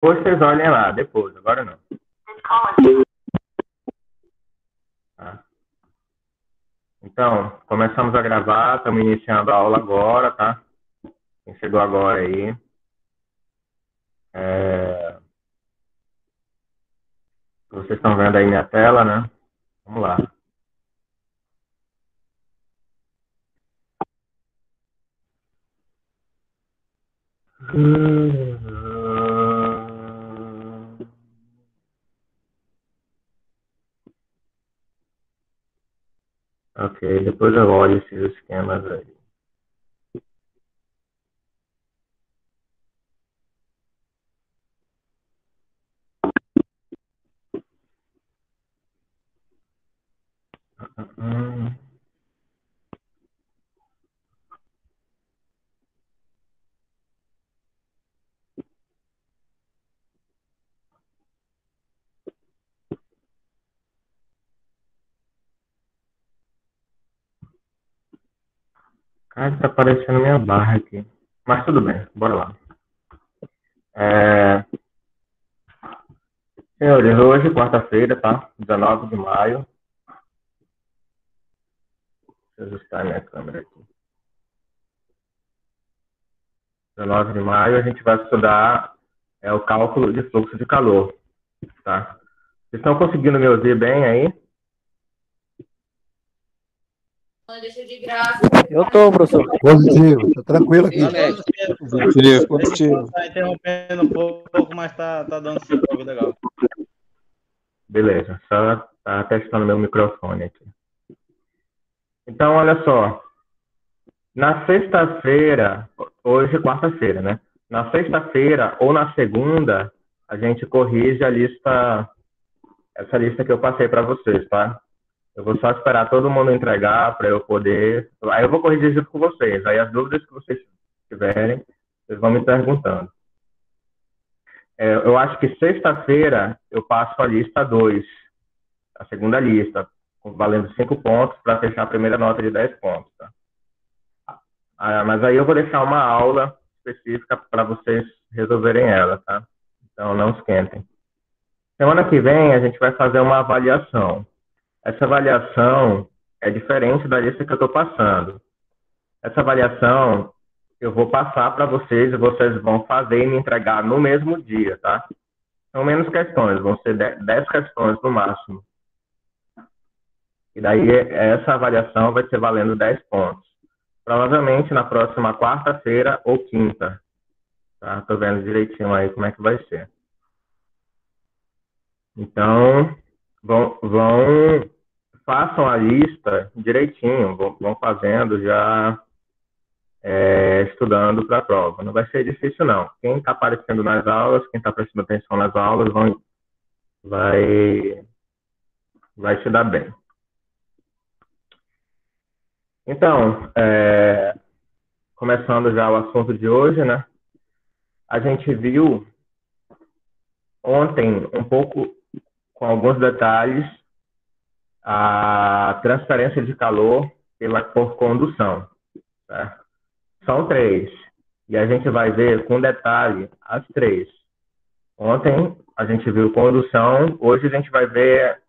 Depois vocês olhem lá, depois, agora não. Tá? Então, começamos a gravar, estamos iniciando a aula agora, tá? Quem chegou agora aí. Vocês estão vendo aí minha tela, né? Vamos lá. Ok, depois eu olho esses esquemas aí. Hum. Cara, tá aparecendo minha barra aqui. Mas tudo bem, bora lá. Senhores, hoje, quarta-feira, tá? 19 de maio. Deixa eu ajustar minha câmera aqui. 19 de maio, a gente vai estudar o cálculo de fluxo de calor, tá? Vocês estão conseguindo me ouvir bem aí? Eu tô, professor. Positivo, tá tranquilo aqui. Positivo, positivo. Tá interrompendo um pouco, mas tá dando sim pra ouvir legal. Beleza, só tá testando meu microfone aqui. Então, olha só. Na sexta-feira, hoje é quarta-feira, né? Na sexta-feira ou na segunda, a gente corrige essa lista que eu passei para vocês, tá? Eu vou só esperar todo mundo entregar para eu poder. Aí eu vou corrigir junto com vocês. Aí as dúvidas que vocês tiverem, vocês vão me perguntando. Eu acho que sexta-feira eu passo a lista 2, a segunda lista, valendo 5 pontos para fechar a primeira nota de 10 pontos. Tá? Mas aí eu vou deixar uma aula específica para vocês resolverem ela, tá? Então não esquentem. Semana que vem a gente vai fazer uma avaliação. Essa avaliação é diferente da lista que eu estou passando. Essa avaliação eu vou passar para vocês e vocês vão fazer e me entregar no mesmo dia, tá? São menos questões, vão ser 10 questões no máximo. E daí essa avaliação vai ser valendo 10 pontos. Provavelmente na próxima quarta-feira ou quinta. Tá? Tô vendo direitinho aí como é que vai ser. Então, façam a lista direitinho, vão fazendo já estudando para a prova. Não vai ser difícil, não. Quem está aparecendo nas aulas, quem está prestando atenção nas aulas, vai se dar bem. Então, começando já o assunto de hoje, né? A gente viu ontem, um pouco com alguns detalhes, a transferência de calor por condução. Certo? São 3. E a gente vai ver com detalhe as 3. Ontem a gente viu condução, hoje a gente vai ver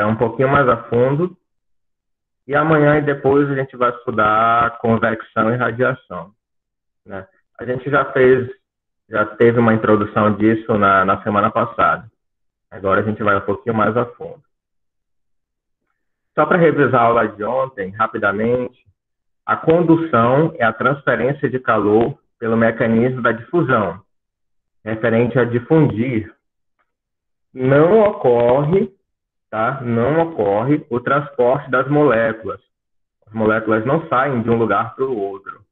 um pouquinho mais a fundo. E amanhã e depois a gente vai estudar convecção e radiação. Né? A gente já teve uma introdução disso na semana passada. Agora a gente vai um pouquinho mais a fundo. Só para revisar a aula de ontem, rapidamente, a condução é a transferência de calor pelo mecanismo da difusão, referente a difundir. Não ocorre o transporte das moléculas. As moléculas não saem de um lugar para o outro.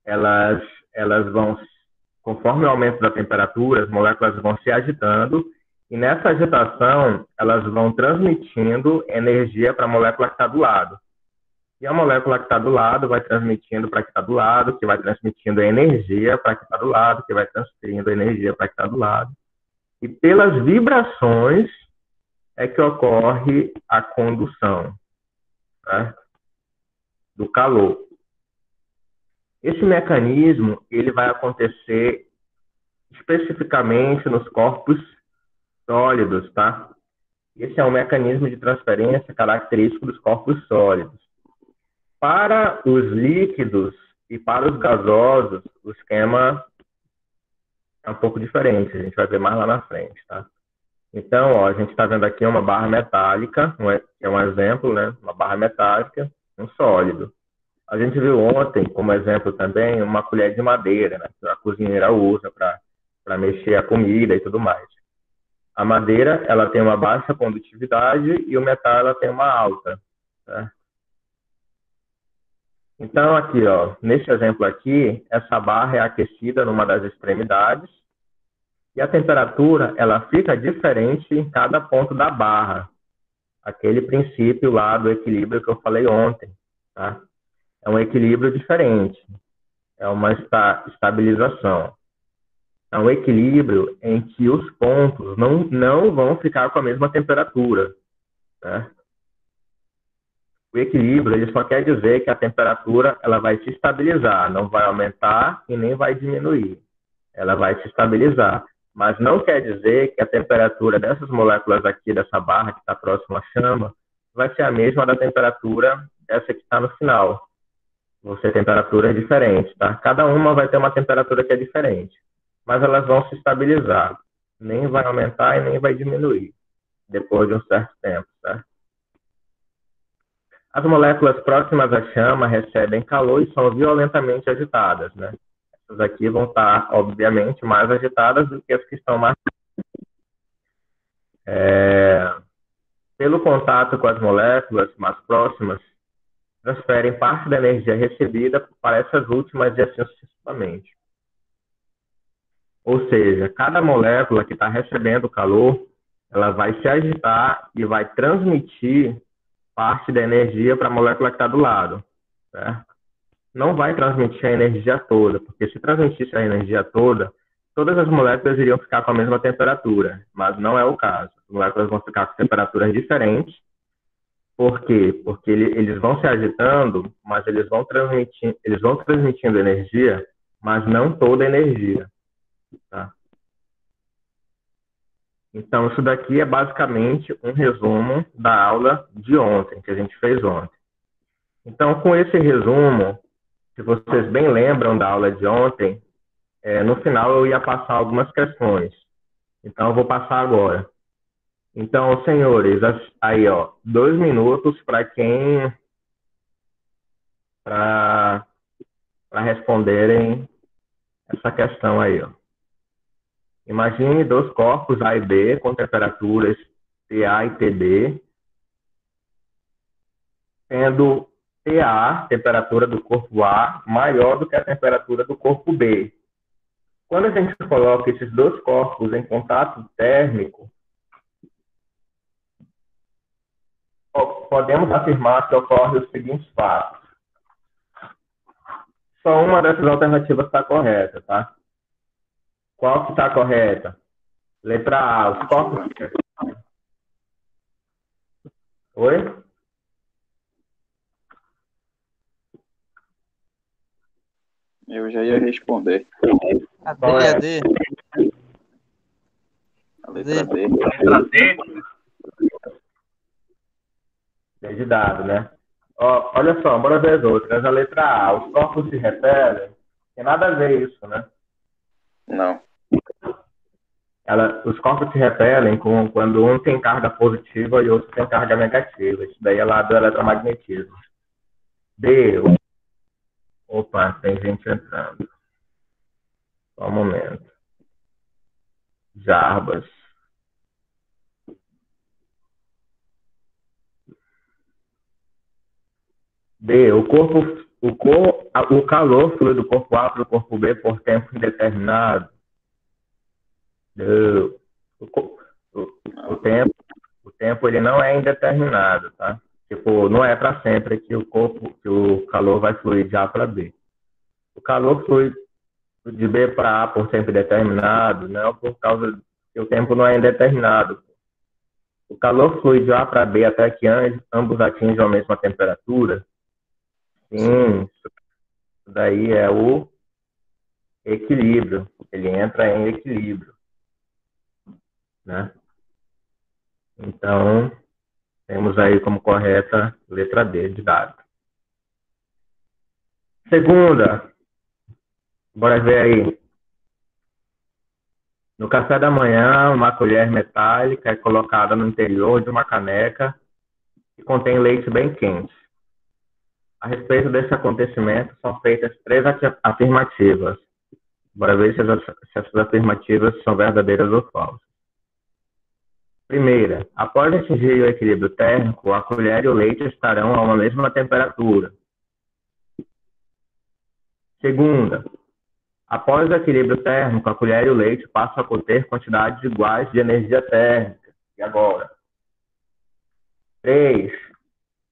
Elas vão, conforme o aumento da temperatura, as moléculas vão se agitando e nessa agitação elas vão transmitindo energia para a molécula que está do lado. E a molécula que está do lado vai transmitindo para que está do lado, que vai transmitindo energia para que está do lado, que vai transferindo energia para que está do lado. E pelas vibrações é que ocorre a condução, certo? Do calor. Esse mecanismo ele vai acontecer especificamente nos corpos sólidos, tá? Esse é um mecanismo de transferência característico dos corpos sólidos. Para os líquidos e para os gasosos, o esquema é um pouco diferente, a gente vai ver mais lá na frente, tá? Então, ó, a gente está vendo aqui uma barra metálica, que é um exemplo, né? Uma barra metálica, um sólido. A gente viu ontem, como exemplo também, uma colher de madeira, né? Que a cozinheira usa para mexer a comida e tudo mais. A madeira, ela tem uma baixa condutividade e o metal, ela tem uma alta, tá? Então, aqui, ó, nesse exemplo aqui, essa barra é aquecida numa das extremidades e a temperatura, ela fica diferente em cada ponto da barra. Aquele princípio lá do equilíbrio que eu falei ontem, tá? É um equilíbrio diferente, é uma estabilização. É um equilíbrio em que os pontos não vão ficar com a mesma temperatura, né? O equilíbrio, ele só quer dizer que a temperatura, ela vai se estabilizar, não vai aumentar e nem vai diminuir. Ela vai se estabilizar, mas não quer dizer que a temperatura dessas moléculas aqui, dessa barra que está próxima à chama, vai ser a mesma da temperatura dessa que está no final. Vão ser temperaturas diferentes, tá? Cada uma vai ter uma temperatura que é diferente, mas elas vão se estabilizar. Nem vai aumentar e nem vai diminuir depois de um certo tempo, tá? As moléculas próximas à chama recebem calor e são violentamente agitadas, né? Essas aqui vão estar, obviamente, mais agitadas do que as que estão mais... Pelo contato com as moléculas mais próximas, transferem parte da energia recebida para essas últimas e assim sucessivamente. Ou seja, cada molécula que está recebendo calor, ela vai se agitar e vai transmitir parte da energia para a molécula que está do lado, certo? Não vai transmitir a energia toda, porque se transmitisse a energia toda, todas as moléculas iriam ficar com a mesma temperatura, mas não é o caso. As moléculas vão ficar com temperaturas diferentes. Por quê? Porque eles vão se agitando, mas eles vão transmitindo energia, mas não toda a energia, tá? Então, isso daqui é basicamente um resumo da aula de ontem, que a gente fez ontem. Então, com esse resumo, se vocês bem lembram da aula de ontem, no final eu ia passar algumas questões. Então, eu vou passar agora. Então, senhores, aí, ó, 2 minutos para responderem essa questão aí, ó. Imagine 2 corpos A e B com temperaturas TA e TB, sendo TA, temperatura do corpo A, maior do que a temperatura do corpo B. Quando a gente coloca esses 2 corpos em contato térmico, podemos afirmar que ocorrem os seguintes fatos. Só uma dessas alternativas está correta, tá? Qual que está correta? Letra A, os corpos... Oi? Eu já ia responder. A D, Qual é? a D. A letra D. Letra D? D de dado, né? Ó, olha só, bora ver as outras. A letra A, os corpos se repelem. Tem nada a ver isso, né? Não. Os corpos se repelem quando um tem carga positiva e outro tem carga negativa. Isso daí é lá do eletromagnetismo. D. Opa, tem gente entrando. Só um momento. Jarbas. D. O calor flui do corpo A para o corpo B por tempo indeterminado. O tempo ele não é indeterminado, tá? Tipo, não é para sempre que o calor vai fluir de A para B. O calor flui de B para A por tempo indeterminado, não por causa que o tempo não é indeterminado. O calor flui de A para B até que ambos atinjam a mesma temperatura. Sim, isso daí é o equilíbrio. Ele entra em equilíbrio, né? Então, temos aí como correta letra D de dado. Segunda, bora ver aí. No café da manhã, uma colher metálica é colocada no interior de uma caneca que contém leite bem quente. A respeito desse acontecimento, são feitas 3 afirmativas. Bora ver se essas afirmativas são verdadeiras ou falsas. Primeira, após atingir o equilíbrio térmico, a colher e o leite estarão a uma mesma temperatura. Segunda, após o equilíbrio térmico, a colher e o leite passam a conter quantidades iguais de energia térmica. E agora? 3.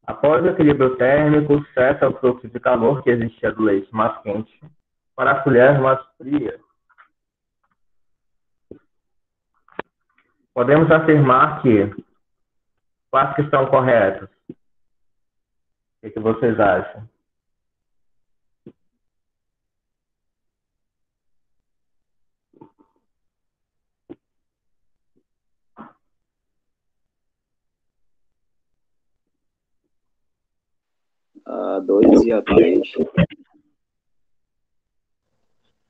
Após o equilíbrio térmico, cessa o fluxo de calor que existia do leite mais quente para a colher mais fria. Podemos afirmar que quais que estão corretos? O que vocês acham? A 2 e a 3.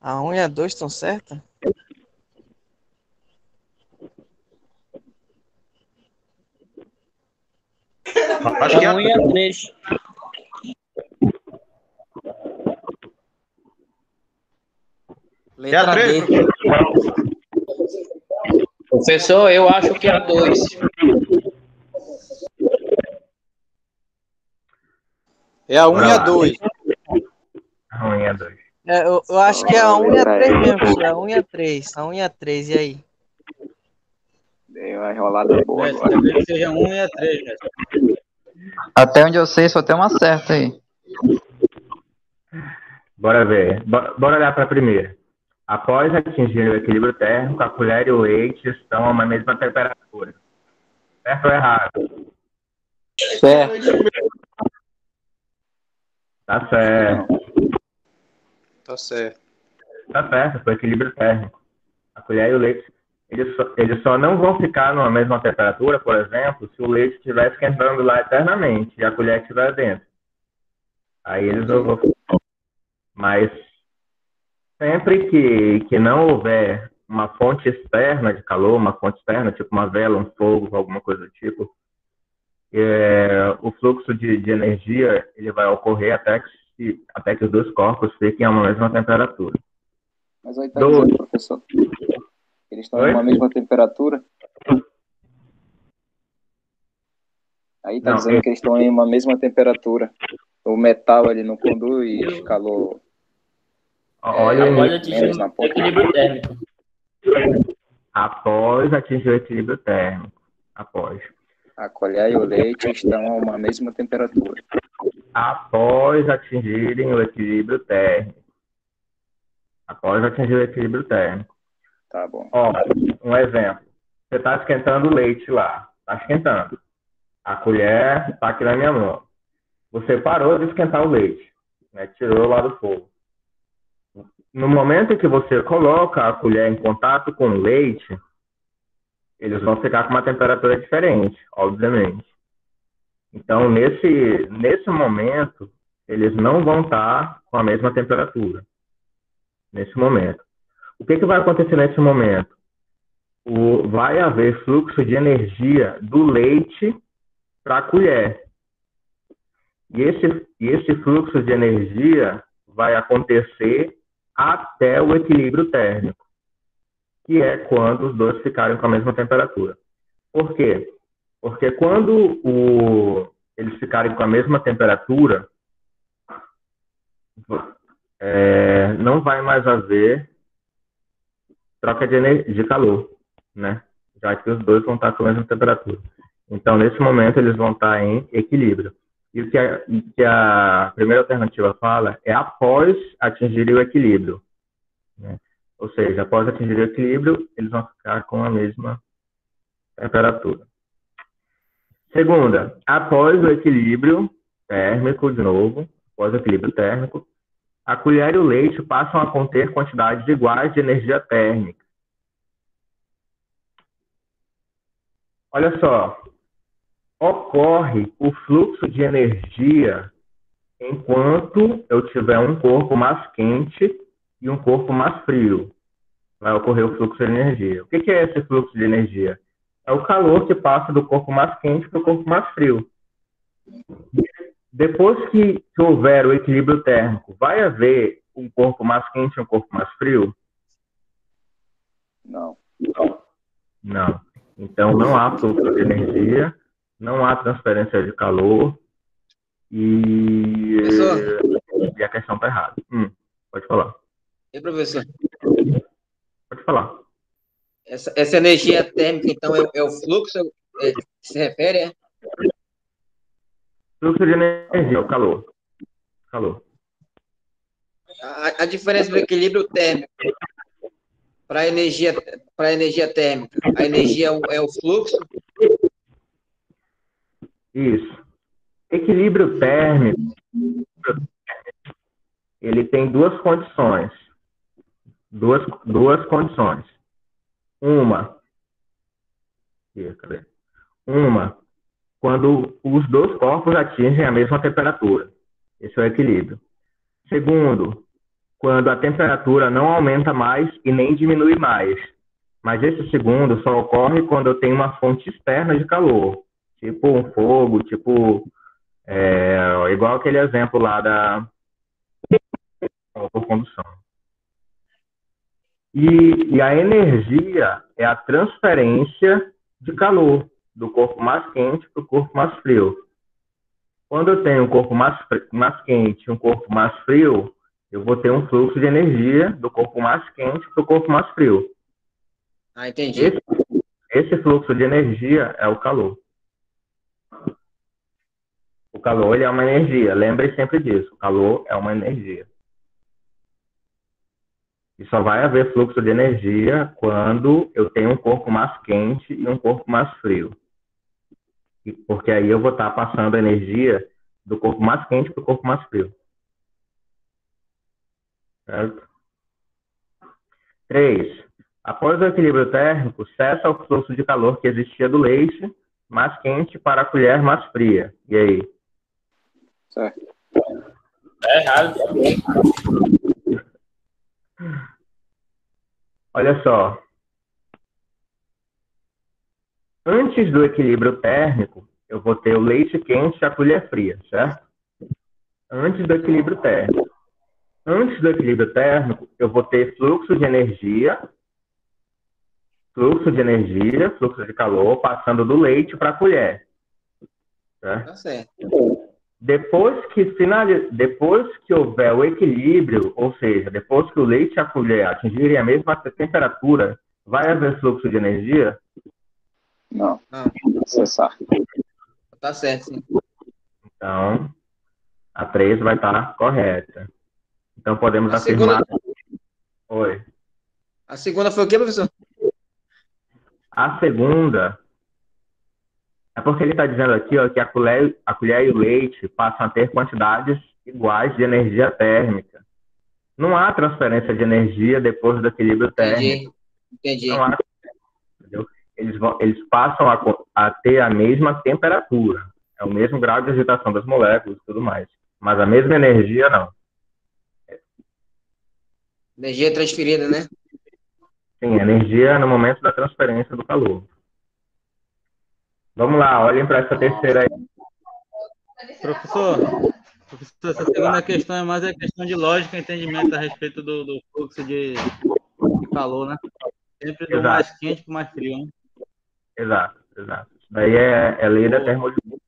A 1 e a 2 estão certas? Acho que A 1 e a 3. Letra a D. 3. Professor, eu acho que é a 2. É a 1 e a 2. A 1 e a 2. Eu acho que é a 1 e a Letra 3 E. mesmo, professor. A 1 e a 3. A 1 e a 3, e aí? Dei uma enrolada boa Mestre, agora. eu acredito que seja 1 e a 3, mestre. Até onde eu sei, só tem uma certa aí. Bora ver. Bora olhar para a primeira. Após atingir o equilíbrio térmico, a colher e o leite estão a uma mesma temperatura. Certo ou errado? Certo. Tá certo. Tá certo. Tá certo, foi equilíbrio térmico. A colher e o leite, eles só não vão ficar numa mesma temperatura, por exemplo, se o leite estiver esquentando lá eternamente e a colher estiver dentro. Aí eles não vão. Mas sempre que não houver uma fonte externa de calor, uma fonte externa, tipo uma vela, um fogo, alguma coisa do tipo, o fluxo de energia ele vai ocorrer até que os dois corpos fiquem a uma mesma temperatura. Mas aí tá dizendo, professor, que eles estão Oi? em uma mesma temperatura? Aí tá Não, dizendo que eles estão em uma mesma temperatura. O metal ele não conduz calor olha o Após início. atingir menos na o ponta. equilíbrio térmico. Após atingir o equilíbrio térmico. Após. A colher e o leite estão a uma mesma temperatura. Após atingirem o equilíbrio térmico. Após atingir o equilíbrio térmico. Tá bom. Ó, um exemplo. Você está esquentando o leite lá. Está esquentando. A colher está aqui na minha mão. Você parou de esquentar o leite, né? Tirou lá do fogo. No momento em que você coloca a colher em contato com o leite, eles vão ficar com uma temperatura diferente, obviamente. Então, nesse momento, eles não vão estar com a mesma temperatura. Nesse momento. O que vai acontecer nesse momento? Vai haver fluxo de energia do leite para a colher. E esse fluxo de energia vai acontecer até o equilíbrio térmico, que é quando os dois ficarem com a mesma temperatura. Por quê? Porque quando eles ficarem com a mesma temperatura, não vai mais haver troca de calor, né? Já que os dois vão estar com a mesma temperatura. Então, nesse momento, eles vão estar em equilíbrio. E o que a primeira alternativa fala é após atingir o equilíbrio, né? Ou seja, após atingir o equilíbrio, eles vão ficar com a mesma temperatura. Segunda, após o equilíbrio térmico, de novo, após o equilíbrio térmico, a colher e o leite passam a conter quantidades iguais de energia térmica. Olha só, ocorre o fluxo de energia enquanto eu tiver um corpo mais quente e um corpo mais frio. Vai ocorrer o fluxo de energia. O que é esse fluxo de energia? É o calor que passa do corpo mais quente para o corpo mais frio. Depois que houver o equilíbrio térmico, vai haver um corpo mais quente e um corpo mais frio? Não. Não. Então, não há fluxo de energia, não há transferência de calor e a questão está errada. Pode falar. E professor, Pode falar. essa energia térmica, então, é o fluxo que se refere, é? Fluxo de energia, o calor. Calor. A diferença do equilíbrio térmico para a energia térmica. A energia é o fluxo? Isso. Equilíbrio térmico, ele tem duas condições. Duas condições. Uma, quando os dois corpos atingem a mesma temperatura. Esse é o equilíbrio. Segundo, quando a temperatura não aumenta mais e nem diminui mais. Mas esse segundo só ocorre quando eu tenho uma fonte externa de calor, tipo um fogo, igual aquele exemplo lá da condução. E a energia é a transferência de calor do corpo mais quente para o corpo mais frio. Quando eu tenho um corpo mais quente e um corpo mais frio, eu vou ter um fluxo de energia do corpo mais quente para o corpo mais frio. Ah, entendi. Esse fluxo de energia é o calor. O calor ele é uma energia. Lembre sempre disso. O calor é uma energia. E só vai haver fluxo de energia quando eu tenho um corpo mais quente e um corpo mais frio. Porque aí eu vou estar passando a energia do corpo mais quente para o corpo mais frio. Certo? 3. Após o equilíbrio térmico, cessa o fluxo de calor que existia do leite mais quente para a colher mais fria. E aí? Certo. É errado. Olha só. Antes do equilíbrio térmico, eu vou ter o leite quente e a colher fria, certo? Antes do equilíbrio térmico. Antes do equilíbrio térmico, eu vou ter fluxo de energia, fluxo de calor, passando do leite para a colher. Certo? Tá certo. Depois que houver o equilíbrio, ou seja, depois que o leite e a colher atingirem a mesma temperatura, vai haver fluxo de energia? Não. Cessar. Tá certo, sim. Então, a 3 vai estar correta. Então, podemos A afirmar... segunda- Oi. A segunda foi o quê, professor? A segunda é porque ele está dizendo aqui, ó, que a colher e o leite passam a ter quantidades iguais de energia térmica. Não há transferência de energia depois do equilíbrio térmico. Entendi. Não há, entendeu? Eles passam a ter a mesma temperatura. É o mesmo grau de agitação das moléculas e tudo mais. Mas a mesma energia, não. Energia transferida, né? Sim, energia no momento da transferência do calor. Vamos lá, olhem para essa terceira aí. Professor, essa segunda questão é mais a questão de lógica e entendimento a respeito do fluxo de calor, né? Sempre do Exato. mais quente para o mais frio, né? Exato. Isso daí é lei da termodinâmica.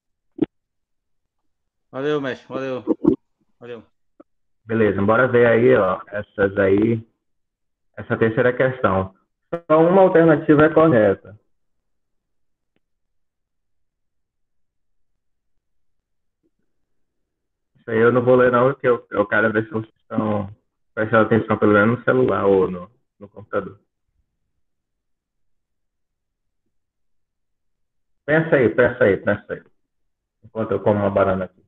Valeu, mestre. Valeu. Beleza, bora ver aí, ó, essa terceira questão. Só uma alternativa é correta. Isso aí eu não vou ler não, porque eu quero ver se vocês estão prestando atenção pelo menos no celular ou no computador. Pensa aí. Enquanto eu como uma banana aqui.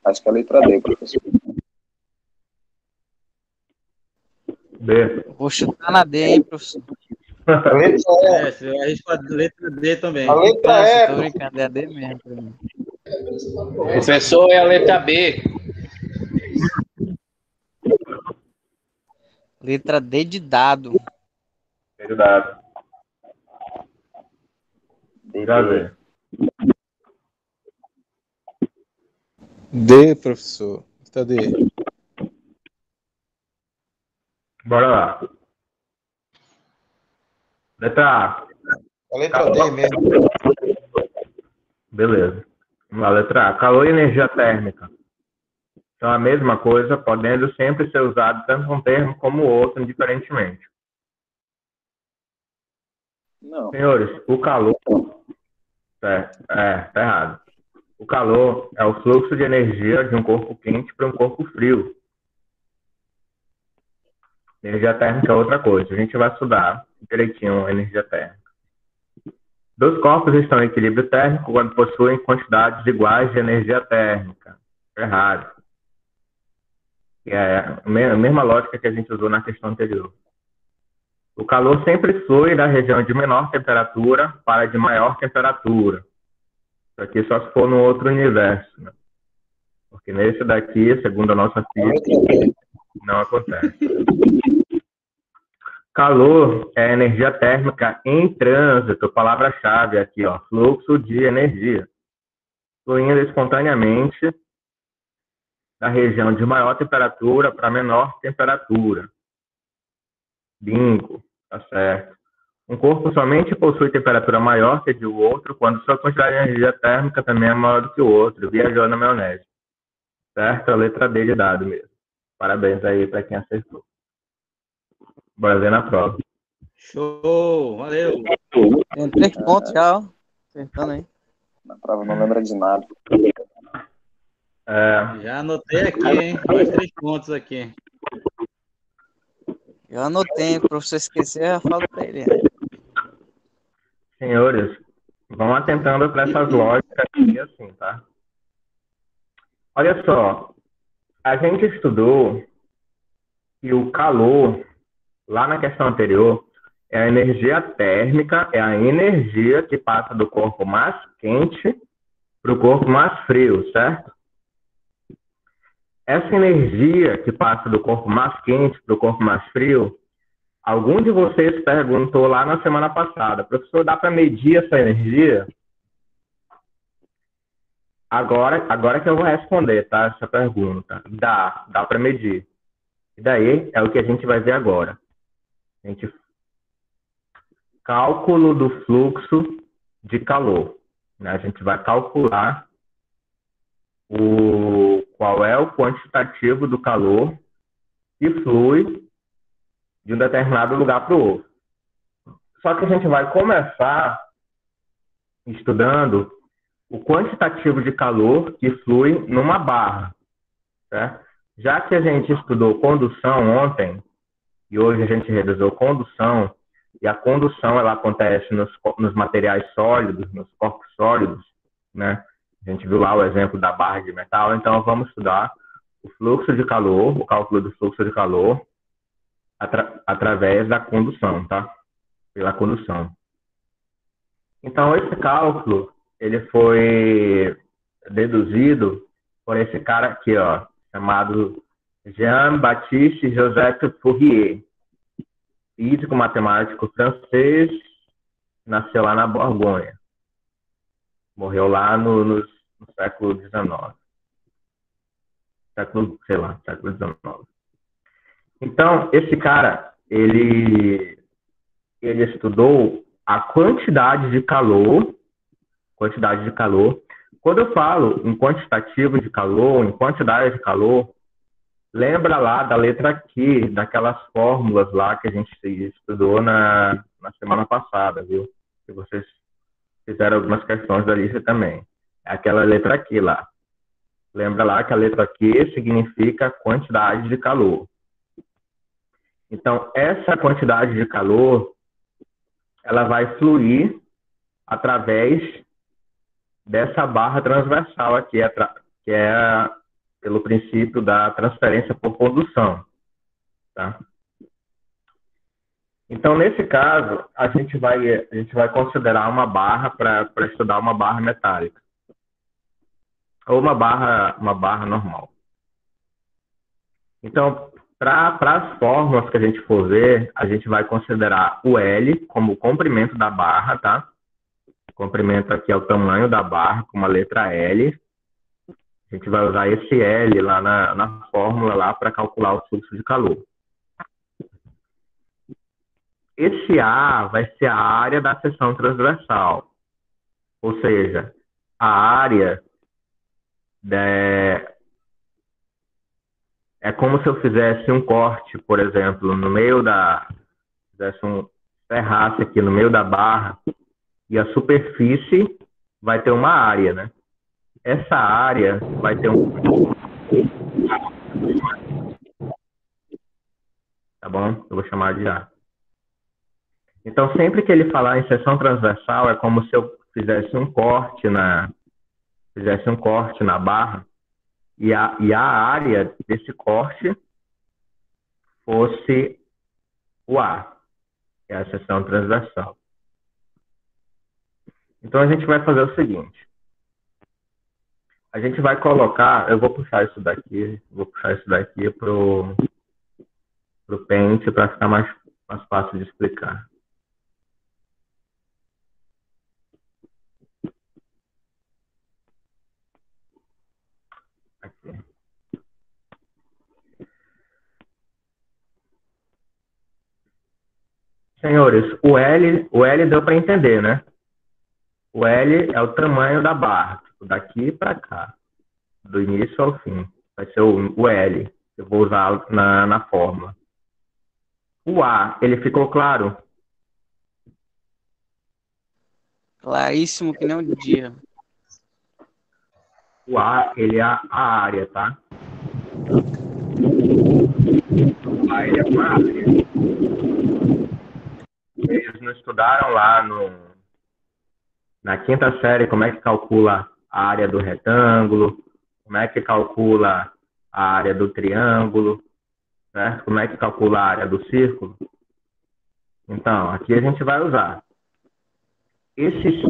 Acho que é a letra D, professor. B. Vou chutar na D, hein, professor. A letra É, eu arrisco a letra D também. A letra Nossa, E. tô brincando, é a D mesmo. pra mim. Professor, é a letra B. Letra D de dado. Verdade. Já vê. D, professor. Letra D. Bora lá. Letra A. A letra D mesmo. Beleza. Vamos lá, letra A. Calor e energia térmica são a mesma coisa, podendo sempre ser usado tanto um termo como o outro, indiferentemente. Não. Senhores, o calor... tá errado. O calor é o fluxo de energia de um corpo quente para um corpo frio. Energia térmica é outra coisa. A gente vai estudar direitinho a energia térmica. Dois corpos estão em equilíbrio térmico quando possuem quantidades iguais de energia térmica. Errado. É a mesma lógica que a gente usou na questão anterior. O calor sempre flui da região de menor temperatura para a de maior temperatura. Isso aqui só se for no outro universo, né? Porque nesse daqui, segundo a nossa física, não acontece. Calor é energia térmica em trânsito, palavra-chave aqui, ó, fluxo de energia, fluindo espontaneamente da região de maior temperatura para menor temperatura. Bingo, tá certo. Um corpo somente possui temperatura maior que a de outro quando sua quantidade de energia térmica também é maior do que o outro. Viajou na maionese. Certo? A letra D de dado mesmo. Parabéns aí para quem acertou. Bora ver na prova. Show, valeu. Tem 3 pontos já, ó. Acertando aí. Na prova não lembra de nada. Já anotei aqui, hein? Mais 3 pontos aqui. Eu anotei, para você esquecer, eu já falo pra ele. Senhores, vamos atentando para essas lógicas aqui assim, tá? Olha só, a gente estudou que o calor, lá na questão anterior, é a energia térmica, é a energia que passa do corpo mais quente para o corpo mais frio, certo? Essa energia que passa do corpo mais quente para o corpo mais frio, algum de vocês perguntou lá na semana passada, professor, dá para medir essa energia? Agora que eu vou responder, tá? Essa pergunta. Dá para medir. E daí é o que a gente vai ver agora. Cálculo do fluxo de calor, né? A gente vai calcular qual é o quantitativo do calor que flui de um determinado lugar para o outro. Só que a gente vai começar estudando o quantitativo de calor que flui numa barra, certo? Já que a gente estudou condução ontem, e hoje a gente revisou condução, e a condução ela acontece nos materiais sólidos, nos corpos sólidos, né? A gente viu lá o exemplo da barra de metal, então vamos estudar o fluxo de calor, o cálculo do fluxo de calor através da condução, tá? Pela condução. Então, esse cálculo, ele foi deduzido por esse cara aqui, ó, chamado Jean-Baptiste Joseph Fourier, físico matemático francês, nasceu lá na Borgonha. Morreu lá no século XIX. Século XIX. Então, esse cara, ele estudou a quantidade de calor. Quando eu falo em quantitativo de calor, em quantidade de calor, lembra lá da letra Q, daquelas fórmulas lá que a gente estudou na semana passada, viu? Que vocês fizeram algumas questões da lista também. É aquela letra Q lá. Lembra lá que a letra Q significa quantidade de calor. Então, essa quantidade de calor, ela vai fluir através dessa barra transversal aqui, que é pelo princípio da transferência por condução, tá? Então, nesse caso, a gente vai considerar uma barra para estudar uma barra metálica, ou uma barra normal. Então, para as fórmulas que a gente for ver, a gente vai considerar o L como o comprimento da barra, tá? O comprimento aqui é o tamanho da barra, com uma letra L. A gente vai usar esse L lá na fórmula lá para calcular o fluxo de calor. Esse A vai ser a área da seção transversal, ou seja, a área é como se eu fizesse um corte, por exemplo, no meio fizesse serrasse aqui no meio da barra, e a superfície vai ter uma área, né? Essa área vai ter tá bom? Eu vou chamar de A. Então, sempre que ele falar em seção transversal, é como se eu fizesse um corte na barra e a área desse corte fosse o A, que é a seção transversal. Então, a gente vai fazer o seguinte. A gente vai colocar, eu vou puxar isso daqui para o Paint para ficar mais fácil de explicar. Aqui. Senhores, o L deu para entender, né? O L é o tamanho da barra, daqui para cá, do início ao fim. Vai ser o L, eu vou usar na fórmula. O A, ele ficou claro? Claríssimo que nem um dia. O A, ele é a área, tá? O A, ele é uma área. Eles não estudaram lá na quinta série como é que calcula a área do retângulo, como é que calcula a área do triângulo, certo? Como é que calcula a área do círculo. Então, aqui a gente vai usar.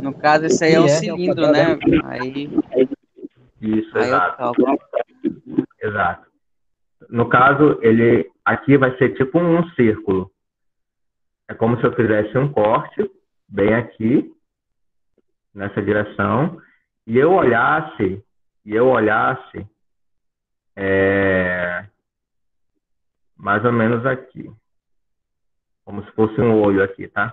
No caso, esse aí é um cilindro, né? Aí... Isso, aí exato. Exato. No caso, ele aqui vai ser tipo um círculo. É como se eu fizesse um corte bem aqui, nessa direção, e eu olhasse mais ou menos aqui. Como se fosse um olho aqui, tá?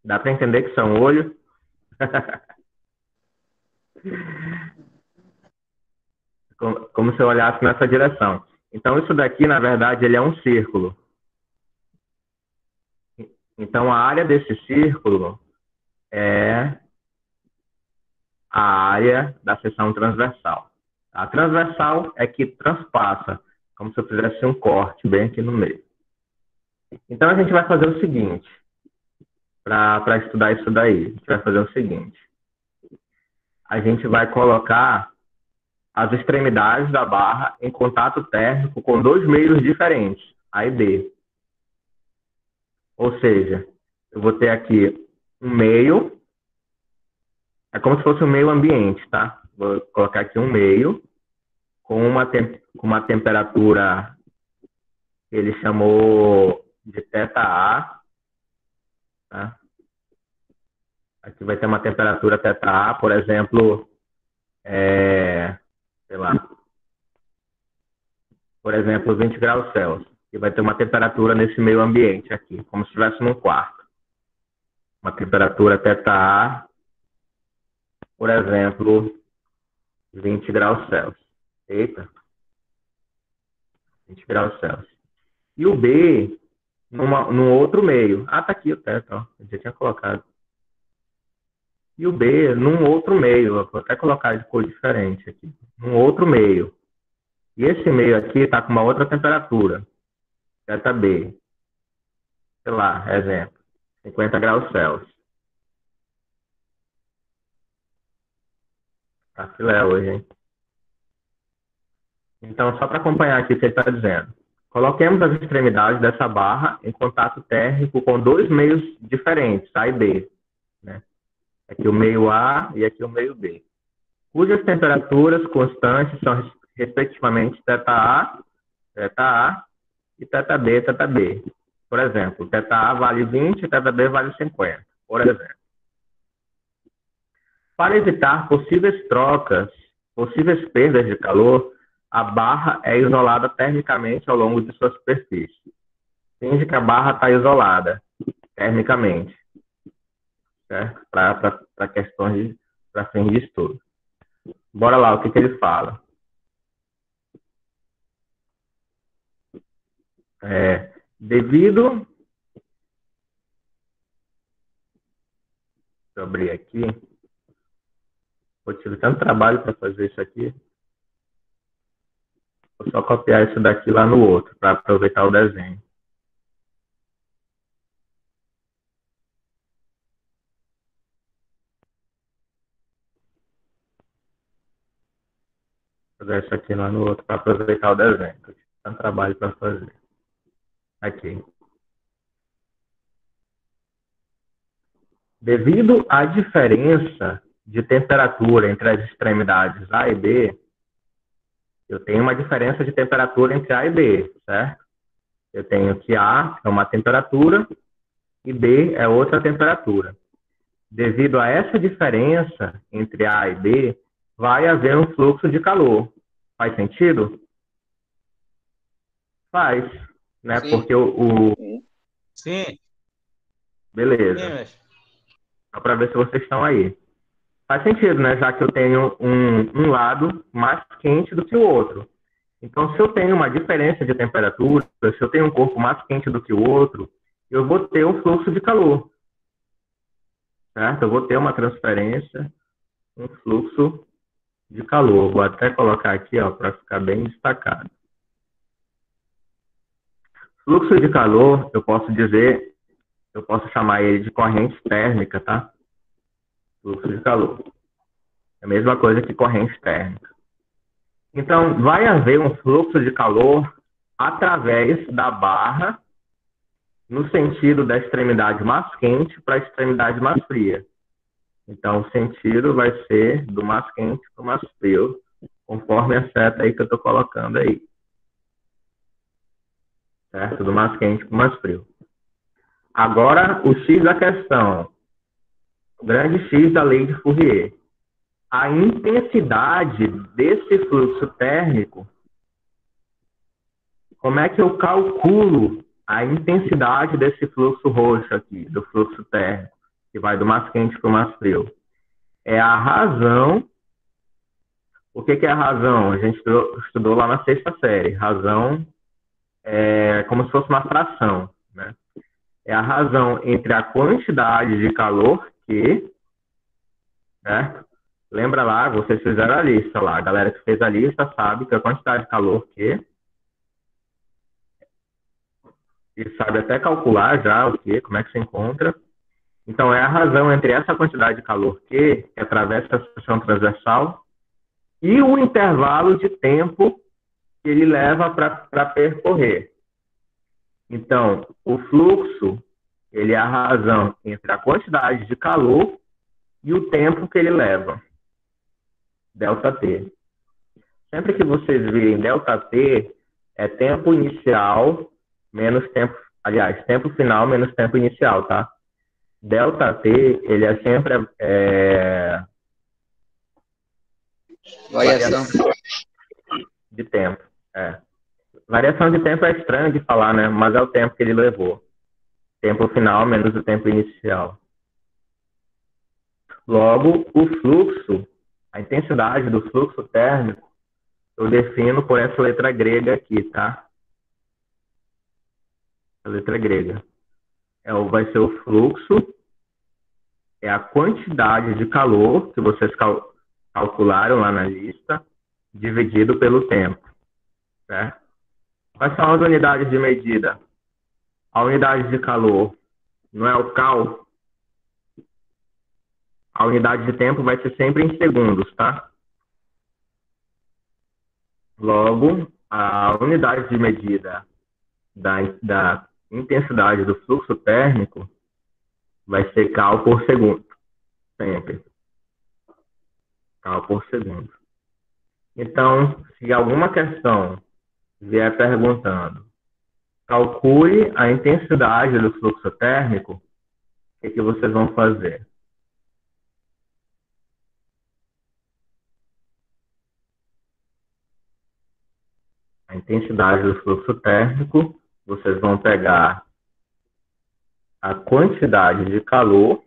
Dá para entender que isso é um olho? Como se eu olhasse nessa direção. Então, isso daqui, na verdade, ele é um círculo. Então, a área desse círculo é a área da seção transversal. A transversal é que transpassa, como se eu fizesse um corte bem aqui no meio. Então, a gente vai fazer o seguinte, para estudar isso daí. A gente vai fazer o seguinte. A gente vai colocar as extremidades da barra em contato térmico com dois meios diferentes, A e B. Ou seja, eu vou ter aqui um meio, é como se fosse um meio ambiente, tá? Vou colocar aqui um meio com uma temperatura que ele chamou de θA, tá? Aqui vai ter uma temperatura θA, por exemplo, sei lá, por exemplo, 20 graus Celsius. E vai ter uma temperatura nesse meio ambiente aqui, como se estivesse num quarto. Uma temperatura θA, por exemplo, 20 graus Celsius. Eita! 20 graus Celsius. E o B, num outro meio. Ah, tá aqui o teto, ó. Eu já tinha colocado. E o B, num outro meio. Eu vou até colocar de cor diferente aqui. Num outro meio. E esse meio aqui está com uma outra temperatura. θB. Sei lá, exemplo. 50 graus Celsius. Tá filé hoje, hein? Então, só para acompanhar aqui o que ele está dizendo. Coloquemos as extremidades dessa barra em contato térmico com dois meios diferentes, A e B. Né? Aqui o meio A e aqui o meio B. Cujas temperaturas constantes são, respectivamente, θA e θB. Por exemplo, θA vale 20 e θB vale 50, por exemplo. Para evitar possíveis trocas, possíveis perdas de calor, a barra é isolada termicamente ao longo de sua superfície. Finge que a barra está isolada termicamente, certo? Para questões para fins de estudo. Bora lá, o que ele fala? Devido... Deixa eu abrir aqui. Eu tive tanto trabalho para fazer isso aqui. Vou só copiar isso daqui lá no outro, para aproveitar o desenho. Vou fazer isso aqui lá no outro, para aproveitar o desenho. Eu tive tanto trabalho para fazer. Aqui. Devido à diferença de temperatura entre as extremidades A e B, eu tenho uma diferença de temperatura entre A e B, certo? Eu tenho que A é uma temperatura e B é outra temperatura. Devido a essa diferença entre A e B, vai haver um fluxo de calor. Faz sentido? Faz, né? Sim. Porque Sim. Beleza. Sim, mestre. Só para ver se vocês estão aí. Faz sentido, né? Já que eu tenho um lado mais quente do que o outro. Então, se eu tenho uma diferença de temperatura, se eu tenho um corpo mais quente do que o outro, eu vou ter um fluxo de calor. Certo? Eu vou ter uma transferência, um fluxo de calor. Vou até colocar aqui, ó, para ficar bem destacado. Fluxo de calor, eu posso chamar ele de corrente térmica, tá? Fluxo de calor. É a mesma coisa que corrente térmica. Então, vai haver um fluxo de calor através da barra no sentido da extremidade mais quente para a extremidade mais fria. Então, o sentido vai ser do mais quente para o mais frio, conforme a seta aí que eu estou colocando aí. Certo? Do mais quente para o mais frio. Agora, o X da questão. O grande X da lei de Fourier. A intensidade desse fluxo térmico, como é que eu calculo a intensidade desse fluxo roxo aqui, do fluxo térmico, que vai do mais quente para o mais frio? É a razão. O que é a razão? A gente estudou lá na sexta série. Razão é como se fosse uma fração, né? É a razão entre a quantidade de calor que, né? Lembra lá, vocês fizeram a lista lá. A galera que fez a lista sabe que a quantidade de calor que... E sabe até calcular já o que, como é que se encontra. Então, é a razão entre essa quantidade de calor que atravessa a seção transversal e o intervalo de tempo que ele leva para percorrer. Então, o fluxo, ele é a razão entre a quantidade de calor e o tempo que ele leva. ΔT. Sempre que vocês virem ΔT, é tempo inicial menos tempo... Aliás, tempo final menos tempo inicial, tá? ΔT, ele é sempre... Variação de tempo. Variação de tempo é estranho de falar, né? Mas é o tempo que ele levou. Tempo final menos o tempo inicial. Logo, o fluxo, a intensidade do fluxo térmico, eu defino por essa letra grega aqui, tá? A letra grega. Vai ser o fluxo, é a quantidade de calor que vocês calcularam lá na lista, dividido pelo tempo. Certo? Quais são as unidades de medida? A unidade de calor não é o cal? A unidade de tempo vai ser sempre em segundos, tá? Logo, a unidade de medida da intensidade do fluxo térmico vai ser cal por segundo, sempre. Cal por segundo. Então, se alguma questão vier perguntando, calcule a intensidade do fluxo térmico, o que vocês vão fazer? A intensidade do fluxo térmico, vocês vão pegar a quantidade de calor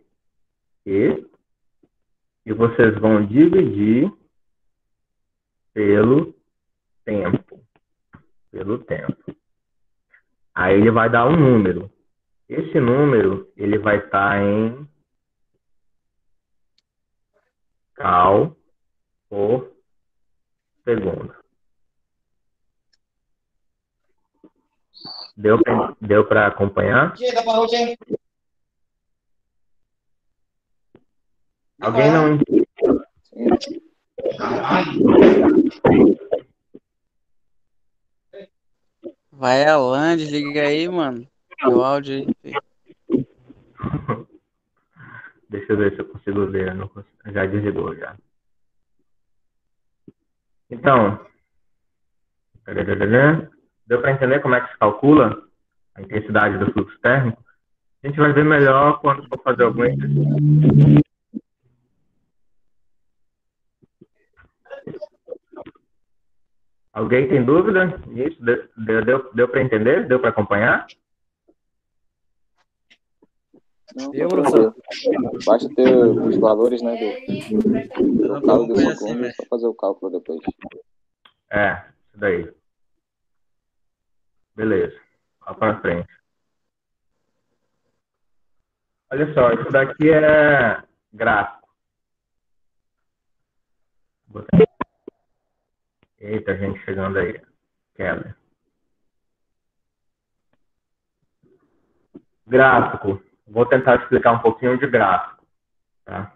e vocês vão dividir pelo tempo. Aí ele vai dar um número. Esse número, ele vai estar em cal por segundo. Deu para acompanhar? Alguém não entendeu? Vai Alan, desliga aí, mano. O áudio aí. Filho. Deixa eu ver se eu consigo ver. Não consigo. Já desligou, já. Então, deu para entender como é que se calcula a intensidade do fluxo térmico? A gente vai ver melhor quando for fazer algum exercício. Alguém tem dúvida nisso? Deu para entender? Deu para acompanhar? Não, professor. Basta ter os valores, né, do grau do segundo, é só fazer o cálculo depois. Isso daí. Beleza. Lá para frente. Olha só, isso daqui é gráfico. Eita, gente chegando aí. Keller. Gráfico. Vou tentar explicar um pouquinho de gráfico. Tá?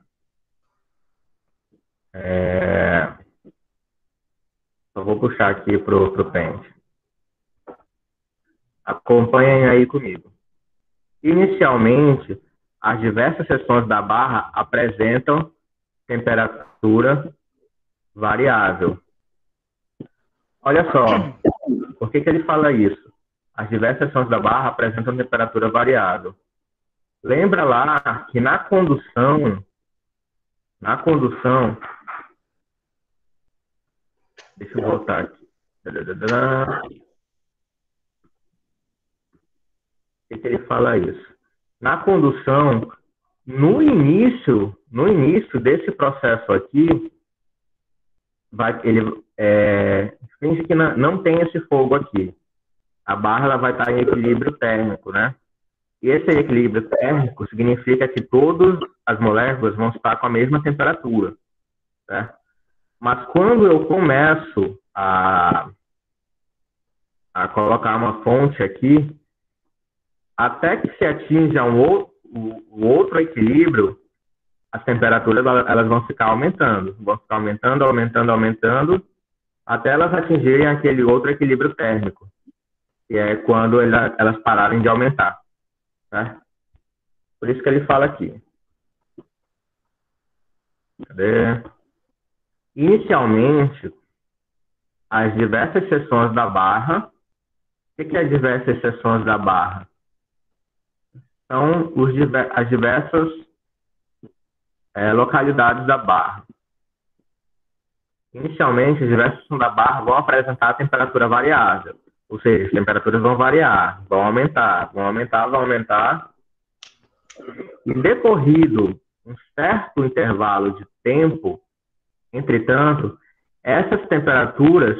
Só vou puxar aqui pro Paint. Acompanhem aí comigo. Inicialmente, as diversas seções da barra apresentam temperatura variável. Olha só, por que ele fala isso? As diversas seções da barra apresentam temperatura variável. Lembra lá que na condução, deixa eu voltar aqui. Por que ele fala isso? Na condução, no início desse processo aqui, finge que não tem esse fogo aqui. A barra ela vai estar em equilíbrio térmico, né? E esse equilíbrio térmico significa que todas as moléculas vão estar com a mesma temperatura, certo? Mas quando eu começo a colocar uma fonte aqui, até que se atinja o outro equilíbrio, as temperaturas elas vão ficar aumentando. Vão ficar aumentando, até elas atingirem aquele outro equilíbrio térmico, que é quando elas pararem de aumentar. Certo? Por isso que ele fala aqui. Cadê? Inicialmente, as diversas seções da barra. O que é as diversas seções da barra? São as diversas localidades da barra. Inicialmente, as diversas seções da barra vão apresentar a temperatura variável. Ou seja, as temperaturas vão variar, vão aumentar. E decorrido um certo intervalo de tempo, entretanto, essas temperaturas,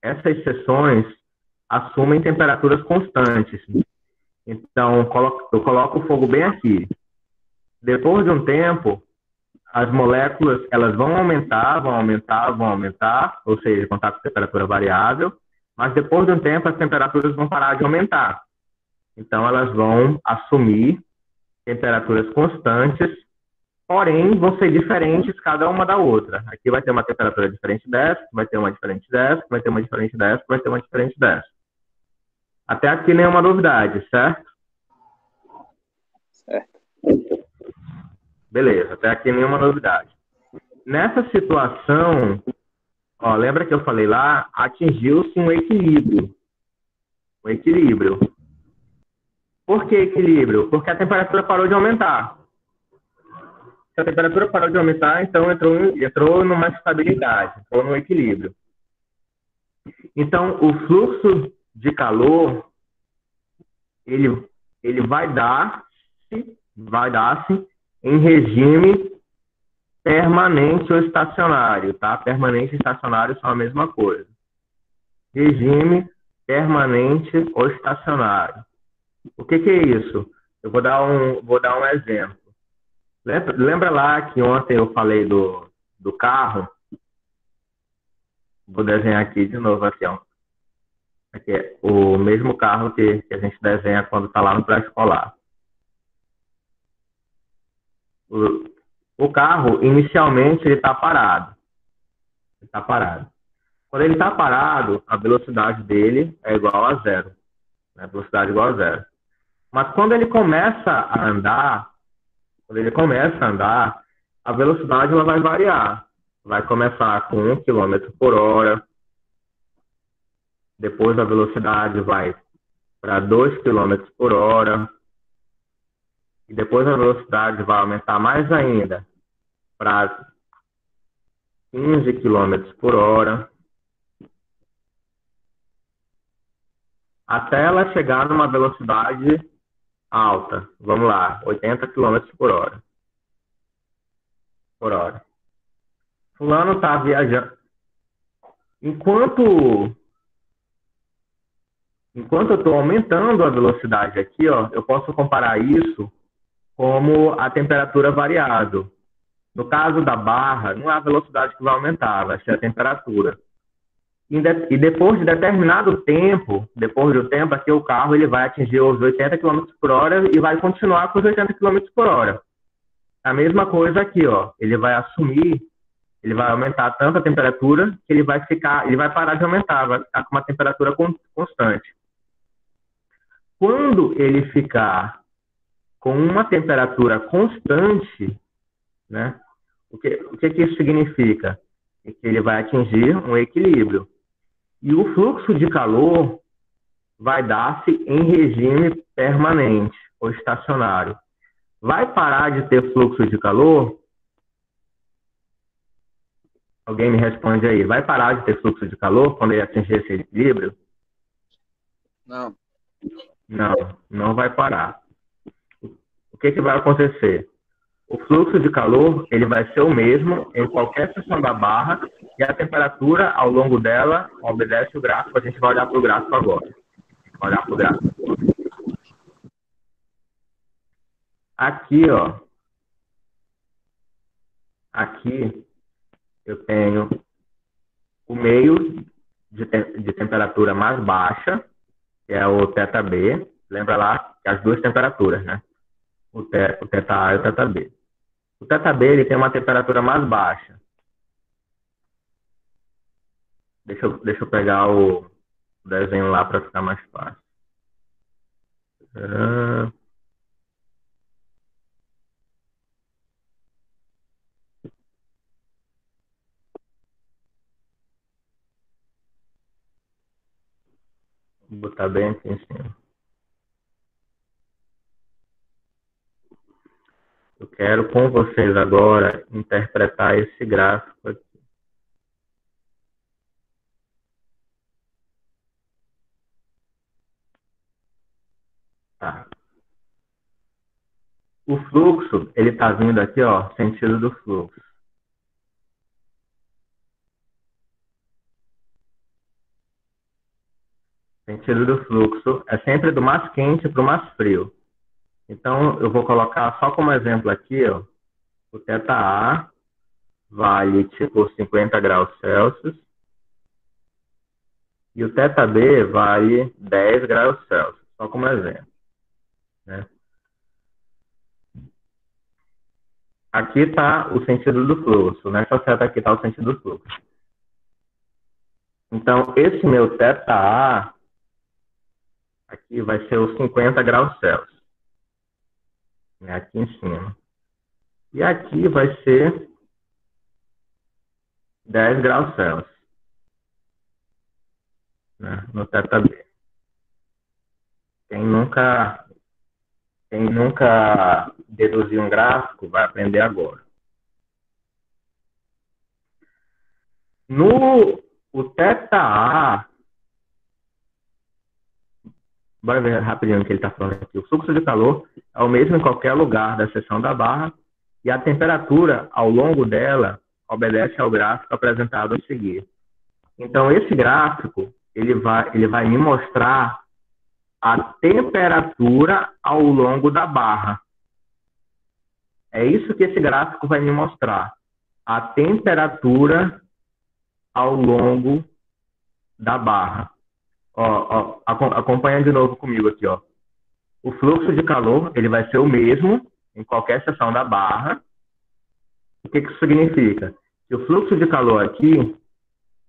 essas seções assumem temperaturas constantes. Então, eu coloco o fogo bem aqui. Depois de um tempo, as moléculas elas vão aumentar, ou seja, vão estar com temperatura variável, mas depois de um tempo as temperaturas vão parar de aumentar. Então, elas vão assumir temperaturas constantes porém vão ser diferentes cada uma da outra. Aqui vai ter uma temperatura diferente dessa, vai ter uma diferente dessa, vai ter uma diferente dessa, vai ter uma diferente dessa. Até aqui nenhuma novidade, certo? Certo. Beleza, até aqui nenhuma novidade. Nessa situação, ó, lembra que eu falei lá? Atingiu-se um equilíbrio. Um equilíbrio. Por que equilíbrio? Porque a temperatura parou de aumentar. Se a temperatura parou de aumentar, então entrou numa estabilidade, entrou no equilíbrio. Então, o fluxo de calor, ele vai dar-se em regime permanente ou estacionário, tá? Permanente e estacionário são a mesma coisa. Regime permanente ou estacionário. O que é isso? Eu vou dar um exemplo. Lembra lá que ontem eu falei do carro? Vou desenhar aqui de novo, assim, ó. Aqui é o mesmo carro que a gente desenha quando está lá no pré-escolar. O carro, inicialmente, ele está parado. Ele está parado. Quando ele está parado, a velocidade dele é igual a zero. A velocidade é igual a zero. Mas quando ele começa a andar, a velocidade ela vai variar. Vai começar com 1 km por hora. Depois a velocidade vai para 2 km por hora. E depois a velocidade vai aumentar mais ainda para 15 km por hora. Até ela chegar numa velocidade alta. Vamos lá, 80 km por hora. Fulano está viajando. Enquanto eu estou aumentando a velocidade aqui, ó, eu posso comparar isso como a temperatura variável. No caso da barra, não é a velocidade que vai aumentar, vai ser a temperatura. E depois de determinado tempo, aqui o carro ele vai atingir os 80 km por hora e vai continuar com os 80 km por hora. A mesma coisa aqui, ó, ele vai aumentar tanto a temperatura que ele vai parar de aumentar, vai ficar com uma temperatura constante. Quando ele ficar com uma temperatura constante, né, o que isso significa? É que ele vai atingir um equilíbrio. E o fluxo de calor vai dar-se em regime permanente ou estacionário. Vai parar de ter fluxo de calor? Alguém me responde aí. Vai parar de ter fluxo de calor quando ele atingir esse equilíbrio? Não. Não vai parar. O que vai acontecer? O fluxo de calor ele vai ser o mesmo em qualquer seção da barra e a temperatura ao longo dela obedece o gráfico. A gente vai olhar para o gráfico agora. Aqui, ó. Aqui eu tenho o meio de temperatura mais baixa, que é o θB. Lembra lá que as duas temperaturas, né? O θA e o θB. O θB ele tem uma temperatura mais baixa. Deixa eu pegar o desenho lá para ficar mais fácil. Vou botar bem aqui em cima. Eu quero com vocês agora interpretar esse gráfico aqui. Tá. O fluxo, ele está vindo aqui, ó, sentido do fluxo. Sentido do fluxo é sempre do mais quente para o mais frio. Então, eu vou colocar só como exemplo aqui, ó, o θA vale tipo 50 graus Celsius e o θB vale 10 graus Celsius, só como exemplo, né? aqui está o sentido do fluxo. Nessa seta aqui está o sentido do fluxo. Então, esse meu θA aqui vai ser os 50 graus Celsius. Aqui em cima. E aqui vai ser 10 graus Celsius. Né, no θB. Quem nunca deduziu um gráfico vai aprender agora. O θA, bora ver rapidinho o que ele está falando aqui. O fluxo de calor é o mesmo em qualquer lugar da seção da barra e a temperatura ao longo dela obedece ao gráfico apresentado a seguir. Então, esse gráfico ele vai me mostrar a temperatura ao longo da barra. É isso que esse gráfico vai me mostrar. A temperatura ao longo da barra. Acompanha de novo comigo aqui. Ó. O fluxo de calor ele vai ser o mesmo em qualquer seção da barra. O que isso significa? Que o fluxo de calor aqui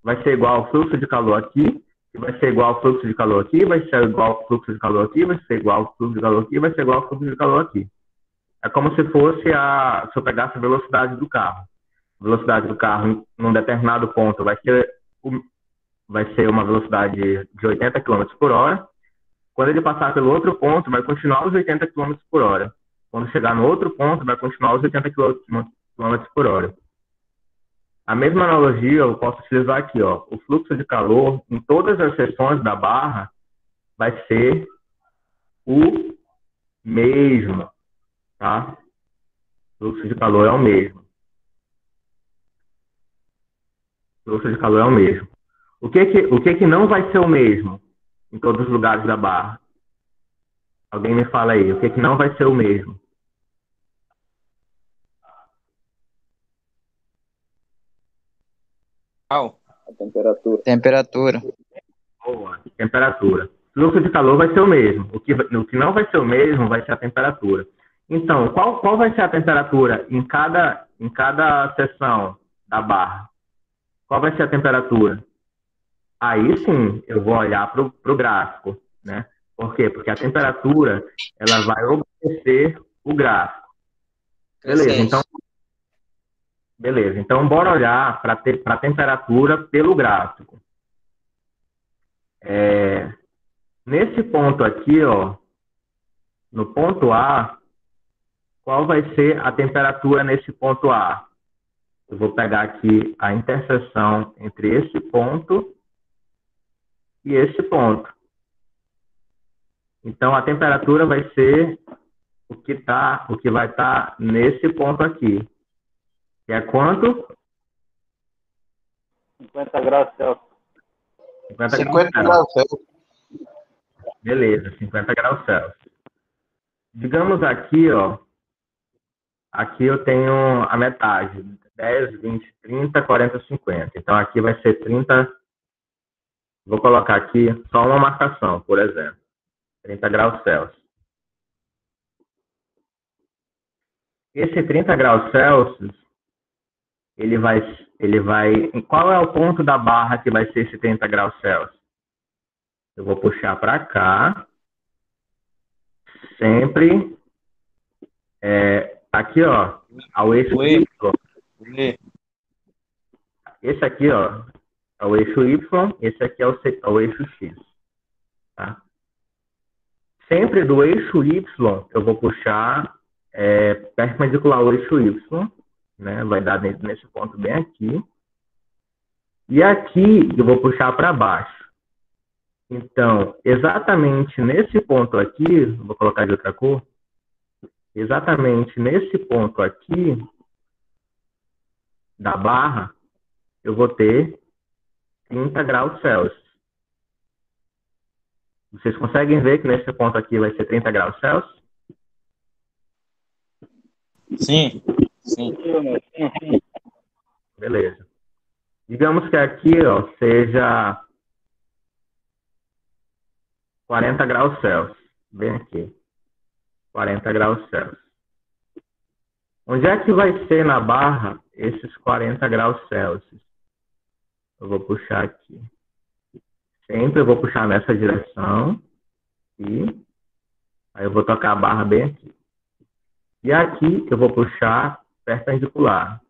vai ser igual ao fluxo de calor aqui, vai ser igual ao fluxo de calor aqui, vai ser igual ao fluxo de calor aqui, vai ser igual ao fluxo de calor aqui, vai ser igual ao fluxo de calor aqui. É como se fosse se eu pegasse a velocidade do carro. A velocidade do carro num determinado ponto vai ser uma velocidade de 80 km por hora. Quando ele passar pelo outro ponto, vai continuar os 80 km por hora. Quando chegar no outro ponto, vai continuar os 80 km por hora. A mesma analogia eu posso utilizar aqui. Ó. O fluxo de calor em todas as seções da barra vai ser o mesmo. Tá? O fluxo de calor é o mesmo. O fluxo de calor é o mesmo. O que não vai ser o mesmo em todos os lugares da barra? Alguém me fala aí. O que não vai ser o mesmo? A temperatura. Temperatura. Boa. Temperatura. O fluxo de calor vai ser o mesmo. O que não vai ser o mesmo vai ser a temperatura. Então, qual vai ser a temperatura em cada seção da barra? Qual vai ser a temperatura? Aí sim, eu vou olhar para o gráfico, né? Por quê? Porque a temperatura, ela vai obedecer o gráfico. Beleza, então bora olhar para a temperatura pelo gráfico. Nesse ponto aqui, ó, no ponto A, qual vai ser a temperatura nesse ponto A? Eu vou pegar aqui a interseção entre esse ponto e esse ponto. Então, a temperatura vai ser o que vai estar nesse ponto aqui. Que é quanto? 50 graus Celsius. 50 graus Celsius. Beleza, 50 graus Celsius. Digamos aqui, ó. Aqui eu tenho a metade. 10, 20, 30, 40, 50. Então, aqui vai ser 30. Vou colocar aqui só uma marcação, por exemplo. 30 graus Celsius. Esse 30 graus Celsius, ele vai... Qual é o ponto da barra que vai ser esse 30 graus Celsius? Eu vou puxar para cá. Sempre... aqui, ó, ao eixo Y. Esse aqui, ó, é o eixo Y, esse aqui é o eixo X. Tá? Sempre do eixo Y, eu vou puxar perpendicular ao eixo Y, né? Vai dar nesse ponto bem aqui. E aqui eu vou puxar para baixo. Então, exatamente nesse ponto aqui, vou colocar de outra cor, exatamente nesse ponto aqui da barra, eu vou ter 30 graus Celsius. Vocês conseguem ver que nesse ponto aqui vai ser 30 graus Celsius? Sim, sim. Beleza. Digamos que aqui, ó, seja 40 graus Celsius. Bem aqui. 40 graus Celsius. Onde é que vai ser na barra esses 40 graus Celsius? Eu vou puxar aqui. Sempre eu vou puxar nessa direção. E aí eu vou tocar a barra bem aqui. E aqui eu vou puxar perpendicular.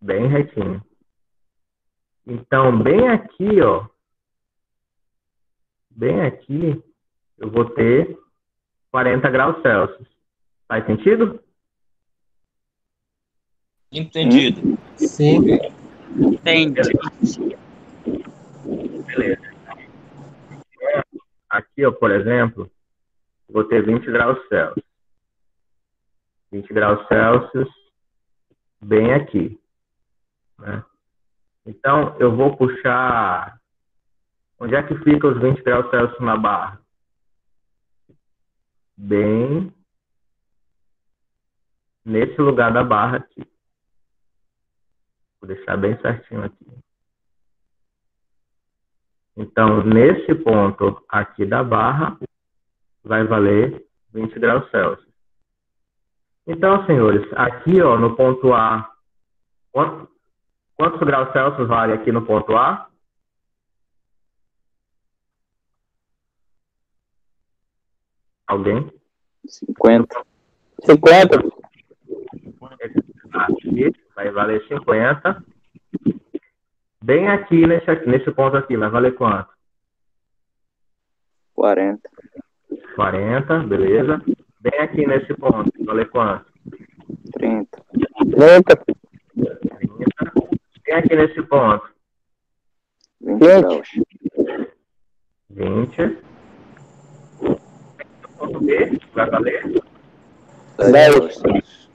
Bem retinho. Então, bem aqui, ó. Bem aqui, eu vou ter 40 graus Celsius. Faz sentido? Entendido. Sim. Entendi. Beleza. Aqui, ó, por exemplo, vou ter 20 graus Celsius. 20 graus Celsius bem aqui. Né? Então, eu vou puxar... Onde é que fica os 20 graus Celsius na barra? Bem nesse lugar da barra aqui. Vou deixar bem certinho aqui. Então, nesse ponto aqui da barra, vai valer 20 graus Celsius. Então, senhores, aqui, ó, no ponto A, quantos graus Celsius vale aqui no ponto A? Alguém? 50. 50. Aqui vai valer 50. Bem aqui, nesse ponto aqui, vai valer quanto? 40. 40, beleza. Bem aqui nesse ponto, vai valer quanto? 30. 30. 30. Bem aqui nesse ponto? 20 graus. 20. Ponto B, vai valer? 10 graus.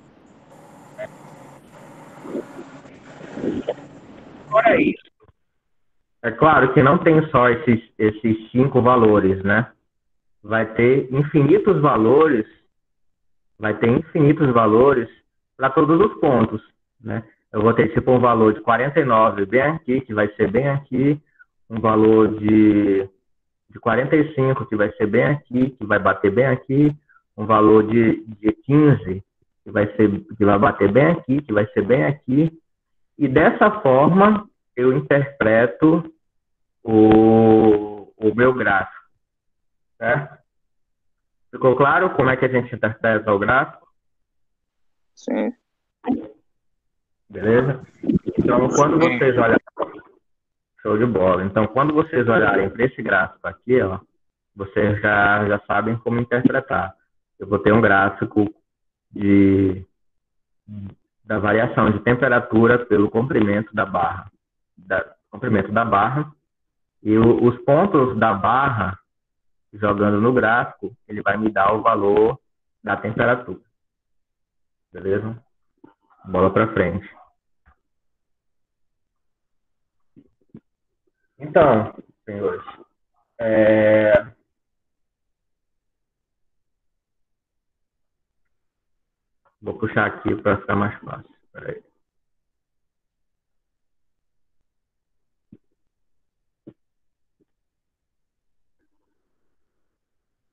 Agora é isso. É claro que não tem só esses 5 valores, né? Vai ter infinitos valores. Vai ter infinitos valores para todos os pontos, né? Eu vou ter tipo um valor de 49 bem aqui, que vai ser bem aqui. Um valor de 45, que vai ser bem aqui, que vai bater bem aqui. Um valor de 15, que vai bater bem aqui, que vai ser bem aqui. E dessa forma, eu interpreto o meu gráfico. Certo? Ficou claro como é que a gente interpreta o gráfico? Sim. Beleza? Então, quando vocês olharem... Show de bola. Então, quando vocês olharem para esse gráfico aqui, ó, vocês já sabem como interpretar. Eu vou ter um gráfico da variação de temperatura pelo comprimento da barra. E os pontos da barra, jogando no gráfico, ele vai me dar o valor da temperatura. Beleza? Bola para frente. Então, senhores, vou puxar aqui para ficar mais fácil. Espera aí.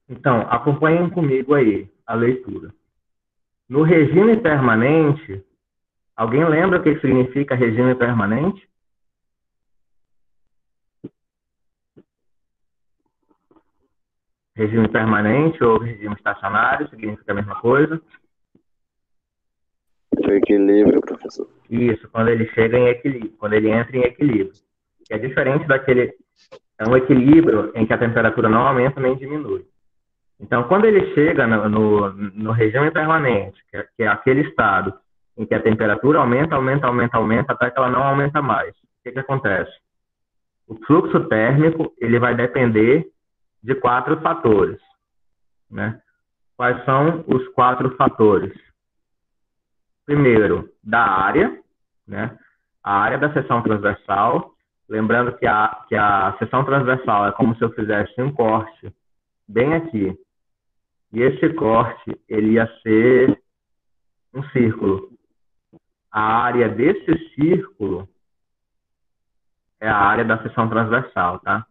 Então, acompanhem comigo aí a leitura. No regime permanente, alguém lembra o que significa regime permanente? Regime permanente ou regime estacionário significa a mesma coisa? O equilíbrio, professor. Isso, quando ele chega em equilíbrio, quando ele entra em equilíbrio. Que é diferente daquele... É um equilíbrio em que a temperatura não aumenta nem diminui. Então, quando ele chega no regime permanente, que é aquele estado em que a temperatura aumenta, até que ela não aumenta mais, o que acontece? O fluxo térmico ele vai depender de 4 fatores. Né? Quais são os 4 fatores? Primeiro, da área, né? A área da seção transversal. Lembrando que a seção transversal é como se eu fizesse um corte bem aqui. E esse corte, ele ia ser um círculo. A área desse círculo é a área da seção transversal, tá?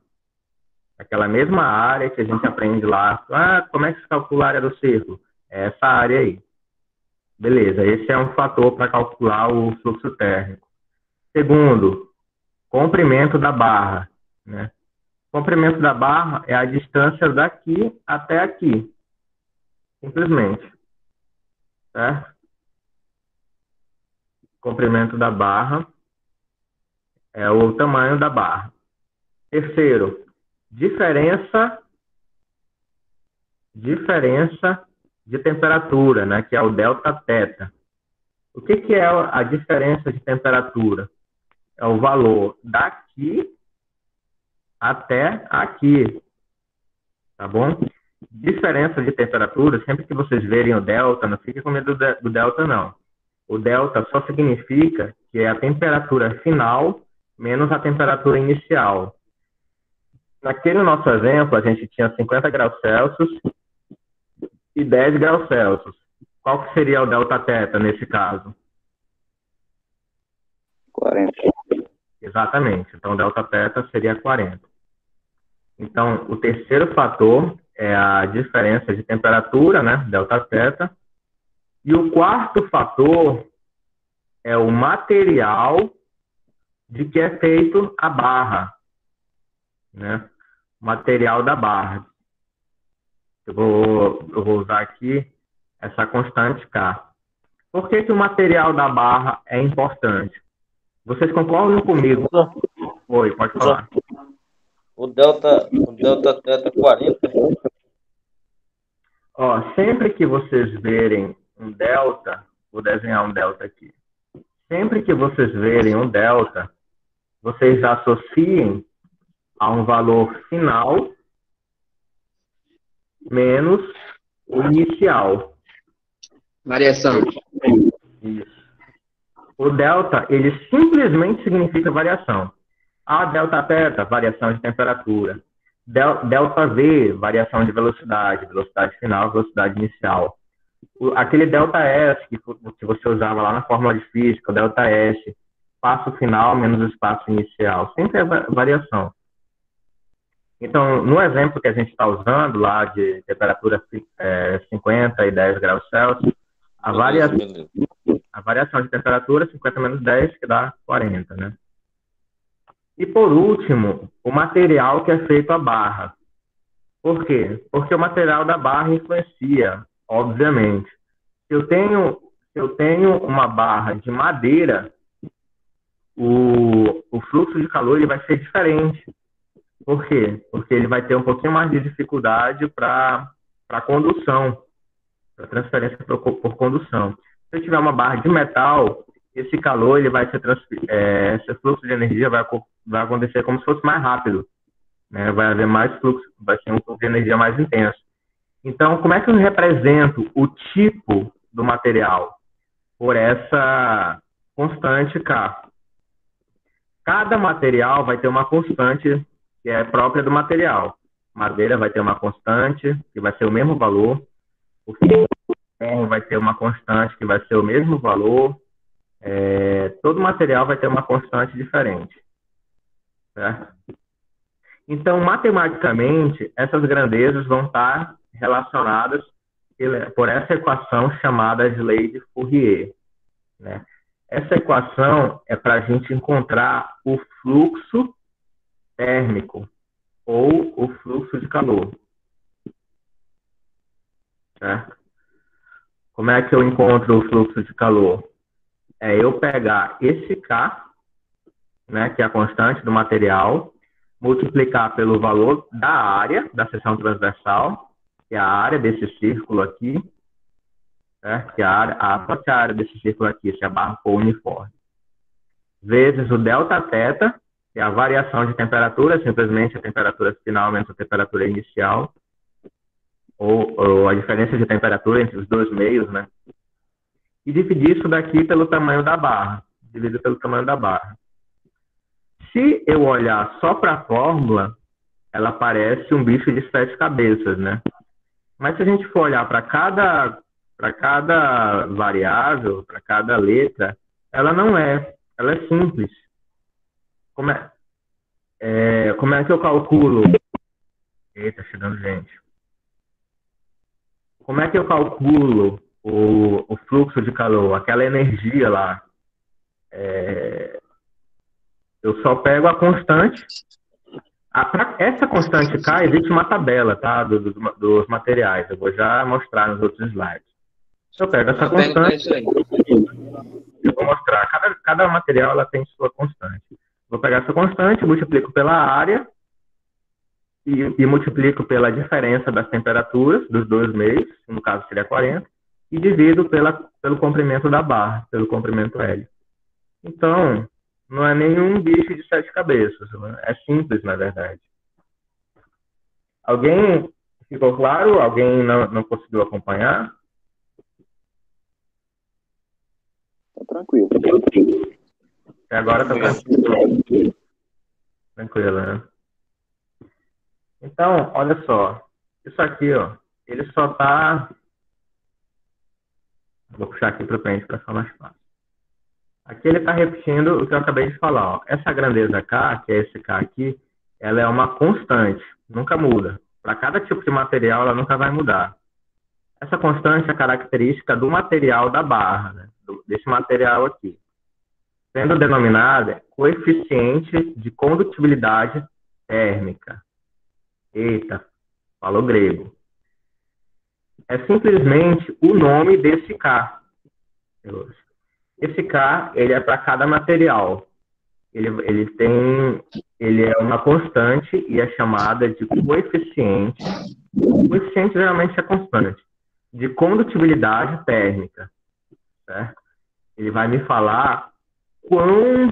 Aquela mesma área que a gente aprende lá. Ah, como é que se calcula a área do círculo? É essa área aí. Beleza, esse é um fator para calcular o fluxo térmico. Segundo, comprimento da barra, né? Comprimento da barra é a distância daqui até aqui, simplesmente, certo? Comprimento da barra é o tamanho da barra. Terceiro, diferença de temperatura, né, que é o delta θ. O que é a diferença de temperatura? É o valor daqui até aqui, tá bom? Diferença de temperatura, sempre que vocês verem o delta, não fiquem com medo do delta, não. O delta só significa que é a temperatura final menos a temperatura inicial. Naquele nosso exemplo, a gente tinha 50 graus Celsius e 10 graus Celsius. Qual que seria o delta θ nesse caso? 40. Exatamente. Então, o delta θ seria 40. Então, o terceiro fator é a diferença de temperatura, né? Delta θ. E o quarto fator é o material de que é feito a barra, né? Material da barra. Eu vou usar aqui essa constante K. Por que o material da barra é importante? Vocês concordam comigo? Oi, pode falar. O delta θ 40. Ó, sempre que vocês verem um delta, vou desenhar um delta aqui. Sempre que vocês verem um delta, vocês associem a um valor final menos o inicial. Variação. Isso. O delta, ele simplesmente significa variação. A delta θ, variação de temperatura. Delta V, variação de velocidade, velocidade final, velocidade inicial. Aquele delta S que você usava lá na fórmula de física, o delta S, espaço final menos o espaço inicial, sempre é variação. Então, no exemplo que a gente está usando lá de temperatura 50 e 10 graus Celsius, a variação de temperatura 50 menos 10, que dá 40, né? E por último, o material que é feito a barra. Por quê? Porque o material da barra influencia, obviamente. Se eu tenho uma barra de madeira, o fluxo de calor ele vai ser diferente. Por quê? Porque ele vai ter um pouquinho mais de dificuldade para condução, para transferência por condução. Se eu tiver uma barra de metal, esse calor ele vai ser esse fluxo de energia vai acontecer como se fosse mais rápido, né? Vai haver mais fluxo, vai ser um fluxo de energia mais intenso. Então, como é que eu represento o tipo do material? Por essa constante K. Cada material vai ter uma constante que é própria do material. Madeira vai ter uma constante que vai ser o mesmo valor. O ferro vai ter uma constante que vai ser o mesmo valor. Todo material vai ter uma constante diferente. Certo? Então, matematicamente, essas grandezas vão estar relacionadas por essa equação chamada de lei de Fourier, né? Essa equação é para a gente encontrar o fluxo térmico ou o fluxo de calor. Certo? Como é que eu encontro o fluxo de calor? É eu pegar esse K, né, que é a constante do material, multiplicar pelo valor da área da seção transversal, que é a área desse círculo aqui, certo? Que a própria área desse círculo aqui, se a barra for uniforme, vezes o delta θ, que é a variação de temperatura, simplesmente a temperatura final menos a temperatura inicial, ou a diferença de temperatura entre os dois meios, né? E dividir isso daqui pelo tamanho da barra. Dividido pelo tamanho da barra. Se eu olhar só para a fórmula, ela parece um bicho de 7 cabeças, né? Mas se a gente for olhar para cada variável, para cada letra, ela não é. Ela é simples. Como é que eu calculo? Eita, chegando gente. Como é que eu calculo o fluxo de calor, aquela energia lá, eu só pego a constante. Para essa constante K, existe uma tabela, tá? Dos materiais. Eu vou já mostrar nos outros slides. Eu pego essa constante. Eu vou mostrar. Cada material ela tem sua constante. Vou pegar essa constante, multiplico pela área e multiplico pela diferença das temperaturas dos dois meios, no caso seria 40, e divido pelo comprimento da barra, pelo comprimento L. Então, não é nenhum bicho de 7 cabeças. É simples, na verdade. Alguém ficou claro? Alguém não conseguiu acompanhar? Tá tranquilo. Até agora tá tranquilo. Tranquilo, né? Então, olha só. Isso aqui, ó, ele só tá... Vou puxar aqui para frente para ficar mais fácil. Aqui ele está repetindo o que eu acabei de falar. Ó. Essa grandeza K, que é esse K aqui, ela é uma constante, nunca muda. Para cada tipo de material, ela nunca vai mudar. Essa constante é característica do material da barra, né? Desse material aqui. Sendo denominada coeficiente de condutibilidade térmica. Eita, falou grego. É simplesmente o nome desse K. Esse K, ele é para cada material. Ele é uma constante e é chamada de coeficiente. O coeficiente geralmente é constante. De condutibilidade térmica. Certo? Ele vai me falar quão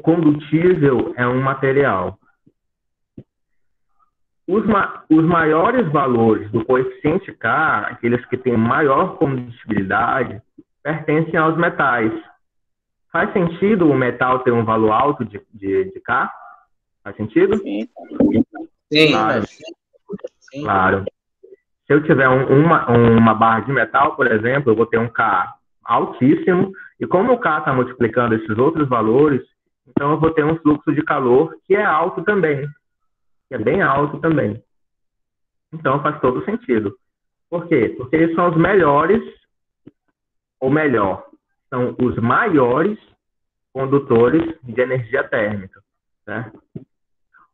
condutível é um material. Os maiores valores do coeficiente K, aqueles que têm maior condutibilidade, pertencem aos metais. Faz sentido o metal ter um valor alto de K? Faz sentido? Sim. Claro. Sim. Claro. Se eu tiver uma barra de metal, por exemplo, eu vou ter um K altíssimo, e como o K está multiplicando esses outros valores, então eu vou ter um fluxo de calor que é alto também, que é bem alto também. Então faz todo sentido. Por quê? Porque eles são os melhores, ou melhor, são os maiores condutores de energia térmica. Certo?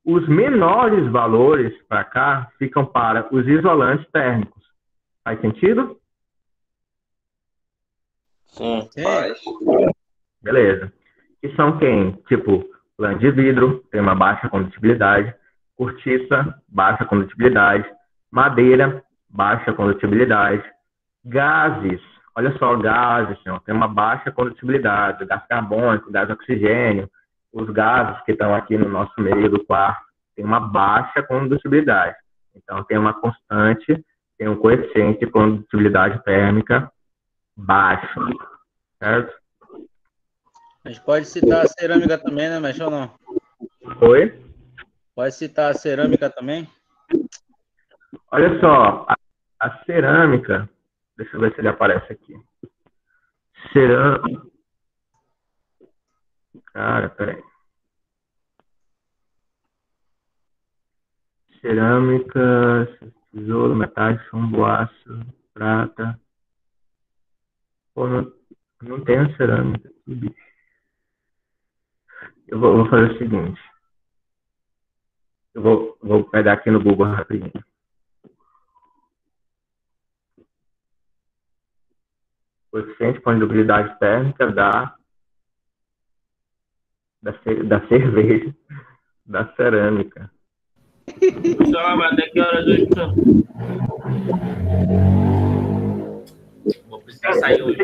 Os menores valores para cá ficam para os isolantes térmicos. Faz sentido? Sim. Faz. Beleza. Que são quem? Tipo, lã de vidro, tem uma baixa condutibilidade. Cortiça, baixa condutibilidade. Madeira, baixa condutibilidade. Gases, olha só, gases, tem uma baixa condutibilidade. Gás carbônico, gás oxigênio. Os gases que estão aqui no nosso meio do quarto têm uma baixa condutibilidade. Então, tem uma constante, tem um coeficiente de condutibilidade térmica baixo. Certo? A gente pode citar a cerâmica também, né, Mestre, ou não? Oi? Pode citar a cerâmica também? Olha só, a cerâmica, deixa eu ver se ele aparece aqui. Cerâmica. Cara, peraí. Cerâmica, tesouro, metais, chumbo, aço, prata. Pô, não tem a cerâmica aqui, bicho. Eu vou fazer o seguinte. Eu vou pegar aqui no Google rapidinho. Coeficiente de condutibilidade térmica da cerveja, da cerâmica. Até que horas hoje? Vou precisar sair hoje.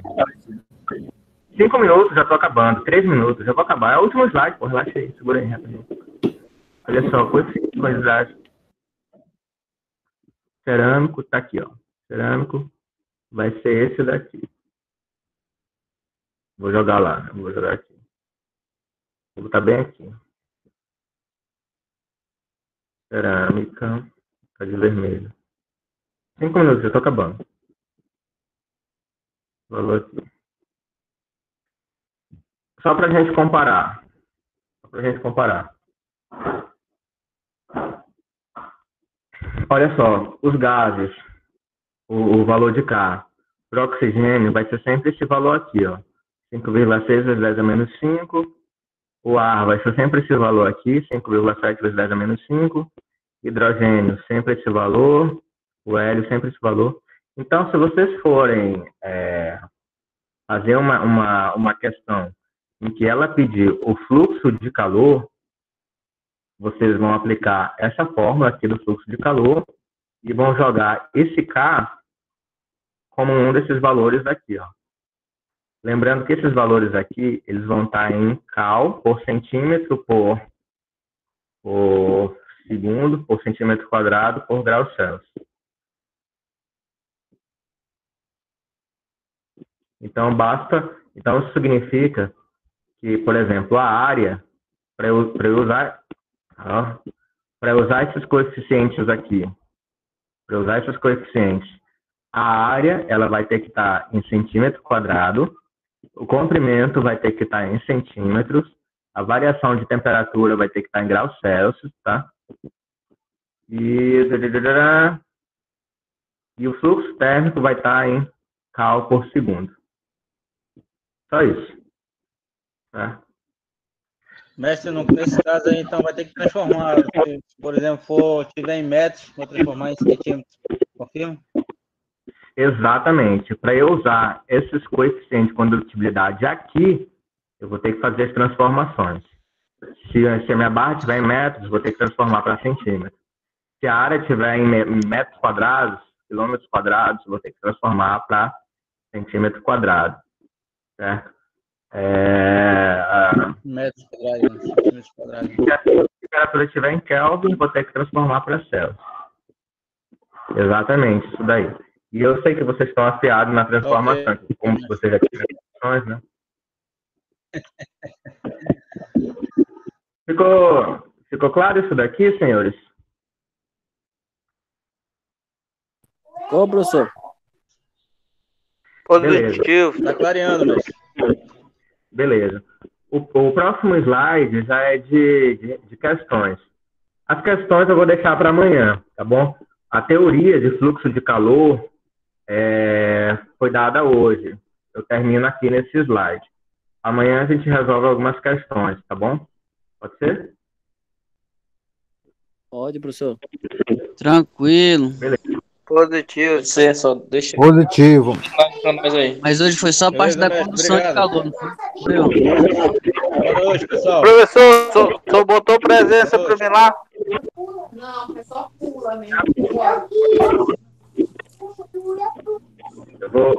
5 minutos, já tô acabando. 3 minutos, já vou acabar. É o último slide, pô. Relaxa aí, segura aí rapidinho. Olha só, coeficiente de condutibilidade cerâmico, tá aqui, ó. Cerâmico vai ser esse daqui. Vou jogar lá, né? Vou jogar aqui. Vou botar bem aqui. Cerâmica, tá de vermelho. 5 minutos, já tô acabando. Valor aqui. Só pra gente comparar. Olha só, os gases, o valor de K. para o oxigênio vai ser sempre esse valor aqui, ó. 5,6 vezes 10 a menos 5. O ar vai ser sempre esse valor aqui, 5,7 vezes 10 a menos 5. Hidrogênio, sempre esse valor. O hélio, sempre esse valor. Então, se vocês forem fazer uma questão em que ela pedir o fluxo de calor, vocês vão aplicar essa fórmula aqui do fluxo de calor e vão jogar esse K como um desses valores aqui, ó. Lembrando que esses valores aqui, eles vão estar em cal por centímetro por segundo, por centímetro quadrado, por grau Celsius. Então, então isso significa que, por exemplo, a área, para eu usar esses coeficientes aqui, a área, ela vai ter que estar em centímetro quadrado, o comprimento vai ter que estar em centímetros, a variação de temperatura vai ter que estar em graus Celsius, tá? E o fluxo térmico vai estar em cal por segundo. Só isso. Tá? Mestre, nesse caso aí, então, vai ter que transformar, se, por exemplo, tiver em metros, vou transformar em centímetros. Confirma? Exatamente. Para eu usar esses coeficientes de condutibilidade aqui, eu vou ter que fazer as transformações. Se a minha barra estiver em metros, vou ter que transformar para centímetros. Se a área estiver em metros quadrados, quilômetros quadrados, vou ter que transformar para centímetro quadrado. Certo? Metros quadrados, centímetros quadrados. Se a temperatura estiver em Kelvin, vou ter que transformar para Celsius. Exatamente, isso daí. E eu sei que vocês estão afiados na transformação, okay. Como vocês já tiveram questões, né? Ficou claro isso daqui, senhores? Ô, professor. Positivo. Está clareando, mestre. Beleza. O próximo slide já é de questões. As questões eu vou deixar para amanhã, tá bom? A teoria de fluxo de calor foi dada hoje. Eu termino aqui nesse slide. Amanhã a gente resolve algumas questões, tá bom? Pode ser? Pode, professor. Tranquilo. Beleza. Positivo. Você só deixa. Positivo. Mas hoje foi só a parte da condução de calor, não foi? Boa noite, pessoal. Professor, só botou presença para mim lá? Não, foi só pula mesmo.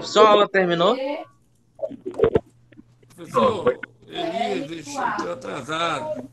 Só a aula terminou? Professor, Elias, deixa eu atrasado.